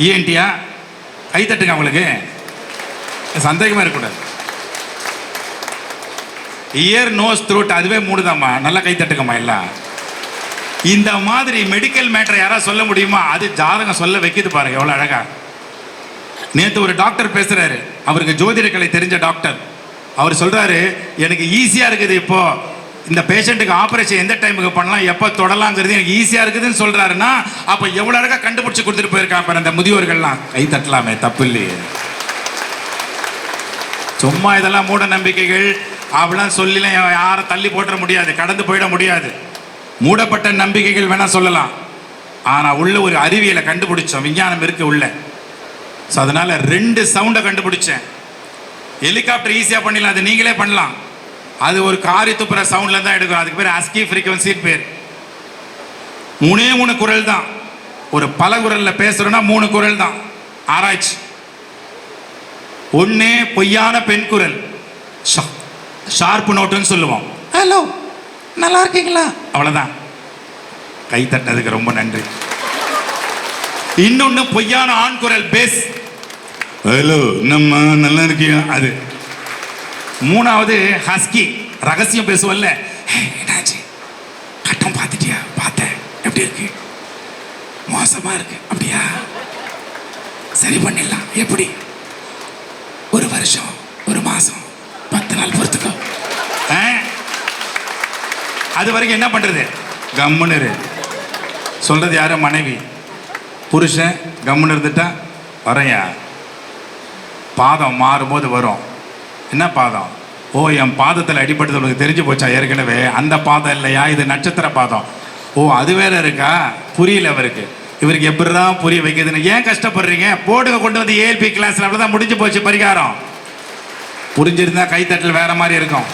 இஎன்டியா? கை தட்டுங்க. உங்களுக்கு சந்தேகமாக இருக்கக்கூடாது. இயர், நோஸ், த்ரோட் அதுவே 3 தான்மா. நல்லா கை தட்டுங்கம்மா எல்லாம். இந்த மாதிரி மெடிக்கல் மேட்டர் யாராவது சொல்ல முடியுமா? அது ஜாதகம் சொல்ல வைக்கிது பாருங்க, எவ்வளோ அழகா. நேற்று ஒரு டாக்டர் பேசுறாரு, அவருக்கு ஜோதிட கலை தெரிஞ்ச டாக்டர். அவர் சொல்றாரு, எனக்கு ஈஸியா இருக்குது இப்போ இந்த பேஷண்ட்டுக்கு ஆபரேஷன் எந்த டைமுக்கு பண்ணலாம், எப்போ தொடலாங்கிறது எனக்கு ஈஸியா இருக்குதுன்னு சொல்றாருன்னா, அப்போ எவ்வளோ அழகா கண்டுபிடிச்சு கொடுத்துட்டு போயிருக்காங்க அந்த முதியோர்கள்லாம். கை தட்டலாமே, தப்பு இல்லையே. சும்மா இதெல்லாம் மூட நம்பிக்கைகள் அப்படிலாம் சொல்லிலாம் யாரும் தள்ளி போட்டுற முடியாது, கடந்து போயிட முடியாது. மூடப்பட்ட நம்பிக்கைகள் வேணா சொல்லலாம், ஆனால் உள்ள ஒரு அறிவியலை கண்டுபிடிச்சோம், விஞ்ஞானம் இருக்கு உள்ள. ஸோ அதனால 2 சவுண்டை கண்டுபிடிச்சேன். ஹெலிகாப்டர் ஈஸியாக பண்ணிடலாம், அது நீங்களே பண்ணலாம். அது ஒரு காரி துப்புற சவுண்டில் தான் எடுக்கும். அதுக்கு பேர் அஸ்கி ஃப்ரீக்வன்சின்னு பேர். 3 குரல் தான். ஒரு பல குரலில் பேசுகிறோன்னா 3 குரல் தான். ஆராய்ச்சி. 1 பொய்யான பெண் குரல், ஷார்ப் நோட்டுன்னு சொல்லுவோம். ஹலோ, நல்லா இருக்கீங்களா? அவ்வளோதான். கை தட்டினதுக்கு ரொம்ப நன்றி. இன்னொன்று பொய்யான ஆண் குரல், பேஸ். ஹலோ, நம்ம நல்லா இருக்கியா? அது. 3வது ஹஸ்கி, ரகசியம் பேசுவல்ல. என்னாச்சு, கட்டம் பார்த்துட்டியா? பார்த்தேன். எப்படி இருக்கு? மோசமா இருக்கு. அப்படியா? சரி பண்ணிடலாம். எப்படி? 1 வருஷம், 1 மாசம், 10 நாள் பொறுத்துக்கோ. அது வரைக்கும் என்ன பண்றது? கம்முன்னு சொல்றது யாரு? மனைவி. புருஷன் கம்முன்னு இருந்துட்டா வரையா, பாதம் மாறும்போது வரும். என்ன பாதம்? ஓ என் பாதத்தில் அடிபட்டது உனக்கு தெரிஞ்சு போச்சா ஏற்கனவே? அந்த பாதம் இல்லையா, இது நட்சத்திர பாதம். ஓ அது வேற இருக்கா, புரியல அவருக்கு. இவருக்கு எப்படிதான் புரிய வைக்கிறதுன்னு. ஏன் கஷ்டப்படுறீங்க? போடுங்க கொண்டு வந்து ஏஎல்பி கிளாஸ்ல, அவ்வளோதான் முடிஞ்சு போச்சு பரிகாரம். புரிஞ்சிருந்தா கைத்தட்டல் வேற மாதிரி இருக்கும்.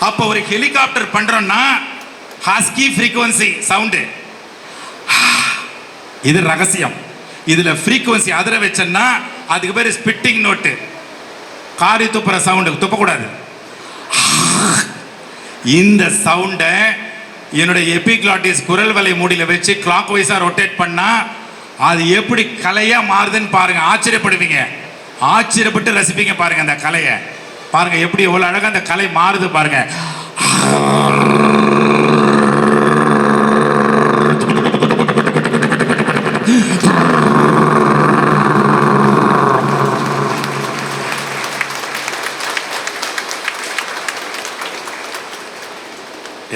அப்போ ஒரு ஹெலிகாப்டர் பண்றோம்னா ஹஸ்கி ஃப்ரீக்வன்சி சவுண்டு, இது ரகசியம். இதுல ஃப்ரீக்வன்சி அதிர வச்சேன்னா அதுக்கு பேர் ஸ்பிட்டிங் நோட்டு. காரி துப்புற சவுண்டு, துப்பக்கூடாது. இந்த சவுண்டை என்னுடைய எபிக்ளாட்டிஸ் குரல் வலை மூடியில வச்சு கிளாக் வைஸா ரொட்டேட் பண்ணா அது எப்படி கலையா மாறுதுன்னு பாருங்க. ஆச்சரியப்படுவீங்க, ஆச்சரியப்பட்டு ரசிப்பீங்க. பாருங்க அந்த கலையை பாருங்க, எப்படி எவ்வளவு அழகா அந்த கலை மாறுது பாருங்க.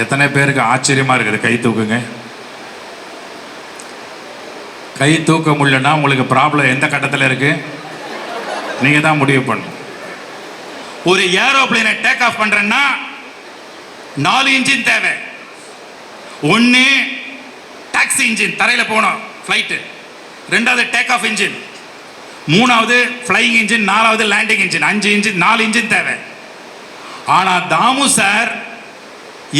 எத்தனை பேருக்கு ஆச்சரியமா இருக்குது? கை தூக்குங்க. கை தூக்க முடியலன்னா உங்களுக்கு ப்ராப்ளம் எந்த கட்டத்தில் இருக்கு நீங்க தான் முடிவு பண்ணணும். ஒரு ஏரோப்ளேனை டேக் ஆஃப் பண்றேன்னா 4 இன்ஜின் தேவை. ஒன்று டாக்ஸி இன்ஜின், தரையில் போகணும் ஃப்ளைட்டு. ரெண்டாவது டேக் ஆஃப் இன்ஜின், மூணாவது ஃப்ளையிங் இன்ஜின், நாலாவது லேண்டிங் இன்ஜின். 5 இன்ஜின், 4 இன்ஜின் தேவை. ஆனால் தாமு சார்,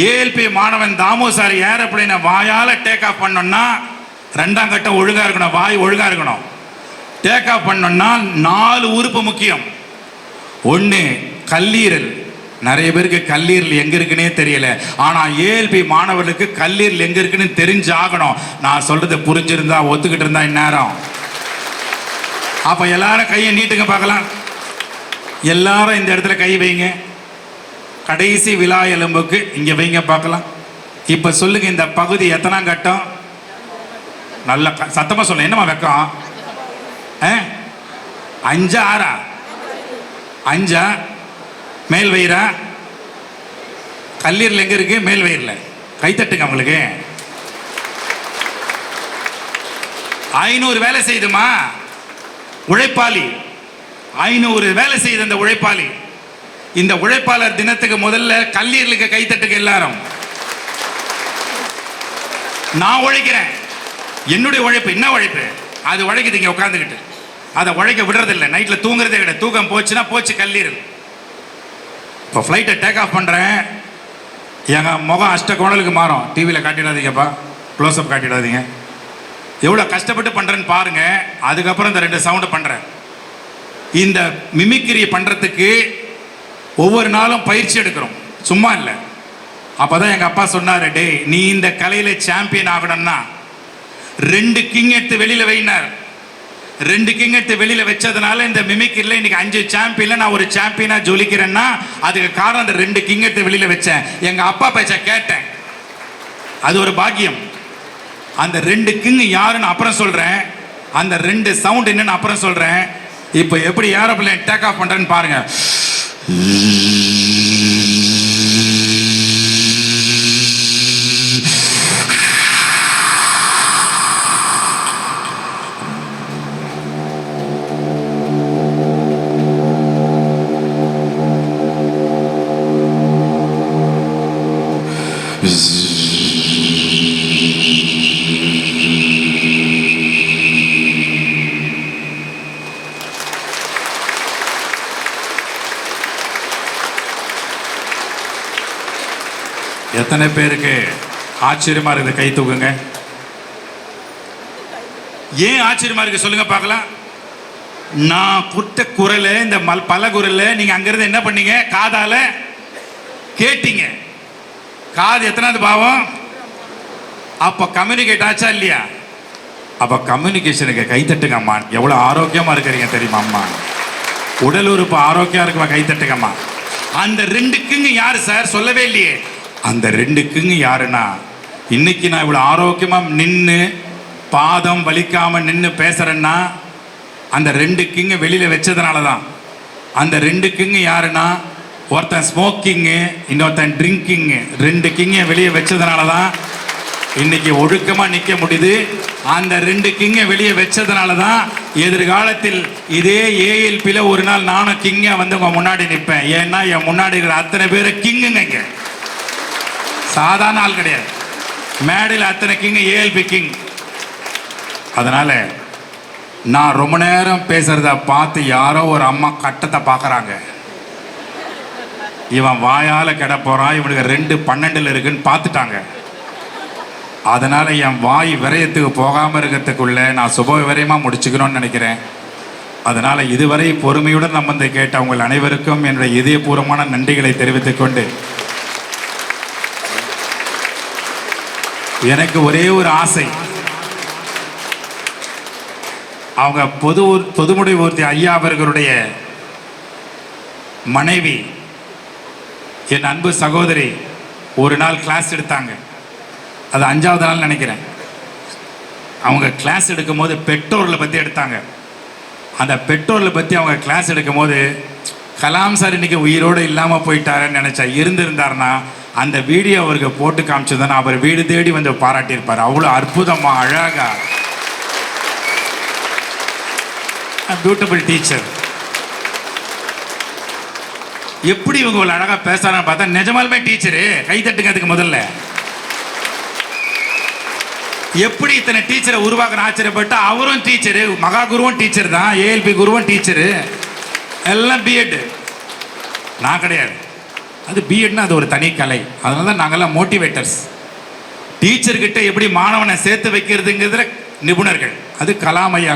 ஏஎல்பி மாணவன் தாமு சார் ஏரோப்ளேனை வாயால் டேக் ஆஃப் பண்ணோம்னா 2ஆம் கட்டம் ஒழுங்காக இருக்கணும், வாய் ஒழுங்காக இருக்கணும். டேக் ஆஃப் பண்ணோம்னா 4 உறுப்பு முக்கியம். ஒன்று கல்லீரல். நிறைய பேருக்கு கல்லீரல் எங்கே இருக்குன்னே தெரியல. ஆனால் ஏஎல்பி மாணவர்களுக்கு கல்லீரல் எங்கே இருக்குன்னு தெரிஞ்சாகணும். நான் சொல்றது புரிஞ்சிருந்தா, ஒத்துக்கிட்டு இருந்தா இந்நேரம். அப்போ எல்லாரும் கையை நீட்டுங்க பார்க்கலாம். எல்லாரும் இந்த இடத்துல கை வைங்க. கடைசி விலா எலும்புக்கு இங்கே வைங்க பார்க்கலாம். இப்போ சொல்லுங்க, இந்த பகுதி எத்தனாம் கட்டம்? நல்ல சத்தமாக சொல்ல. என்னம்மா வெக்கம்? 5 6 5 மேல் வயிறா? கல்லீரல் எங்க இருக்கு? மேல் வயிறில். கைத்தட்டுங்க உங்களுக்கு. 500 வேலை செய்யுதுமா உழைப்பாளி. 500 வேலை செய்யுது அந்த உழைப்பாளி. இந்த உழைப்பாளர் தினத்துக்கு முதல்ல கல்லீரலுக்கு கைத்தட்டுங்க எல்லாரும். நான் உழைக்கிறேன், என்னுடைய உழைப்பு. என்ன உழைப்பு? அது உழைக்குது இங்கே உட்காந்துக்கிட்டு. அதை உழைக்க விடுறதில்லை. நைட்டில் தூங்குறதே கிடையாது. தூக்கம் போச்சுன்னா போச்சு கல்லீரல். இப்போ ஃப்ளைட்டை டேக் ஆஃப் பண்ணுறேன், எங்கள் முகம் அஷ்டகோணலுக்கு மாறும். டிவியில் காட்டிடாதீங்கப்பா, க்ளோஸ்அப் காட்டிடாதீங்க. எவ்வளோ கஷ்டப்பட்டு பண்ணுறேன்னு பாருங்கள். அதுக்கப்புறம் இந்த 2 சவுண்டு பண்ணுறேன். இந்த மிமிக்ரி பண்ணுறதுக்கு ஒவ்வொரு நாளும் பயிற்சி எடுக்கிறோம், சும்மா இல்லை. அப்போ தான் எங்கள் அப்பா சொன்னார், டே நீ இந்த கலையில் சாம்பியன் ஆகணும்னா 2 கிங் எடுத்து வெளியில் வைனார். 2 கிங் எடுத்து வெளியில் வச்சதுனால இந்த மிமிக்ரியில் இன்னைக்கு 5 சாம்பியன்ல நான் ஒரு சாம்பியனாக ஜொலிக்கிறேன்னா அதுக்கு காரணம் அந்த 2 கிங் எடுத்து வெளியில் வச்சேன். எங்கள் அப்பா பேச்ச கேட்டேன், அது ஒரு பாக்கியம். அந்த 2 கிங் யாருன்னு அப்புறம் சொல்கிறேன். அந்த 2 சவுண்ட் என்னன்னு அப்புறம் சொல்கிறேன். இப்போ எப்படி ஏரோப்ளேன் டேக் ஆஃப் பண்ணுறேன்னு பாருங்க. எத்தனை பேருக்கு ஆச்சரியமா இருக்குது? கை தூக்குங்க. ஏன் ஆச்சரியமா இருக்கு சொல்லுங்க பார்க்கலாம். நான் குட்ட குரல், இந்த பல குரல் நீங்க அங்கிருந்து என்ன பண்ணீங்க? காதால கேட்டீங்க. காது எத்தனாவது பாவம்? அப்ப கம்யூனிகேட் ஆச்சா இல்லையா? அப்ப கம்யூனிகேஷனுக்கு கைத்தட்டுங்க அம்மா. எவ்வளவு ஆரோக்கியமா இருக்கிறீங்க தெரியுமா அம்மா? உடல் உறுப்பு ஆரோக்கியம் இருக்குமா? கைத்தட்டுங்கம்மா. அந்த 2 கிங் யாரு சார்? சொல்லவே இல்லையே. அந்த 2 கிங் யாருன்னா, இன்னைக்கு நான் இவ்வளவு ஆரோக்கியமா நின்று பாதம் வலிக்காம நின்று பேசுறேன்னா அந்த 2 கிங் வெளியில வச்சதுனால தான். அந்த 2 கிங் யாருன்னா, ஒருத்தன் ஸ்மோக்கிங்கு, இன்னொருத்தன் ட்ரிங்கிங்கு. 2 கிங்கை வெளியே வச்சதுனால தான் இன்னைக்கு ஒழுக்கமா நிக்க முடியுது. அந்த 2 கிங்கை வெளியே வச்சதுனால தான் எதிர்காலத்தில் இதே ஏஎல்பியில் ஒரு நாள் நானும் கிங்கா வந்து உங்க முன்னாடி நிற்பேன். ஏன்னா என் முன்னாடி இருக்கிற அத்தனை பேரை கிங்குங்க, சாதாரண ஆள் கிடையாது. மேடையில் அத்தனை கிங் ஏஎல்பி கிங். அதனால நான் ரொம்ப நேரம் பேசுறத பார்த்து யாரோ ஒரு அம்மா கட்டத்தை பார்க்கறாங்க. இவன் வாயால கெட போறான், இவனுக்கு 2:12 இருக்குன்னு பார்த்துட்டாங்க. அதனால என் வாய் விரயத்துக்கு போகாம இருக்கிறதுக்குள்ள நான் சுப விரயமா முடிச்சுக்கணும்னு நினைக்கிறேன். அதனால இதுவரை பொறுமையுடன் நம்ம வந்து கேட்ட உங்கள் அனைவருக்கும் என்னுடைய இதயபூர்வமான நன்றிகளை தெரிவித்துக் கொண்டு, எனக்கு ஒரே ஒரு ஆசை, அவங்க பொதுமுடிவூர்த்தி ஐயா அவர்களுடைய மனைவி என் அன்பு சகோதரி ஒரு நாள் கிளாஸ் எடுத்தாங்க. அது 5வது நாள் நினைக்கிறேன். அவங்க கிளாஸ் எடுக்கும் போது பெற்றோர்களை பற்றி எடுத்தாங்க. அந்த பெற்றோர்களை பற்றி அவங்க கிளாஸ் எடுக்கும் போது கலாம் சார் இன்னைக்கு உயிரோடு இல்லாமல் போயிட்டாருன்னு நினச்சா, இருந்திருந்தாருன்னா அந்த வீடியோ அவருக்கு போட்டு காமிச்சதுன்னா அவர் வீடு தேடி வந்து பாராட்டியிருப்பார். அவ்வளோ அற்புதமாக அழகா பியூட்டிஃபுல் டீச்சர். எப்படி இவங்க ஒரு அழகாக பேசுறான்னு பார்த்தா நிஜமாலுமே டீச்சரு கை தட்டுங்க. அதுக்கு முதல்ல எப்படி இத்தனை டீச்சரை உருவாக்குற ஆச்சரியப்பட்டு, அவரும் டீச்சரு, மகா குருவும் டீச்சர் தான், ஏஎல்பி குருவும் டீச்சரு, எல்லாம் பிஎட். நான் கிடையாது, அது பிஎட்னா அது ஒரு தனி கலை. அதனால தான் நாங்கள்லாம் மோட்டிவேட்டர்ஸ். டீச்சர்கிட்ட எப்படி மாணவனை சேர்த்து வைக்கிறதுங்கிறதுல நிபுணர்கள். அது கலாம் ஐயா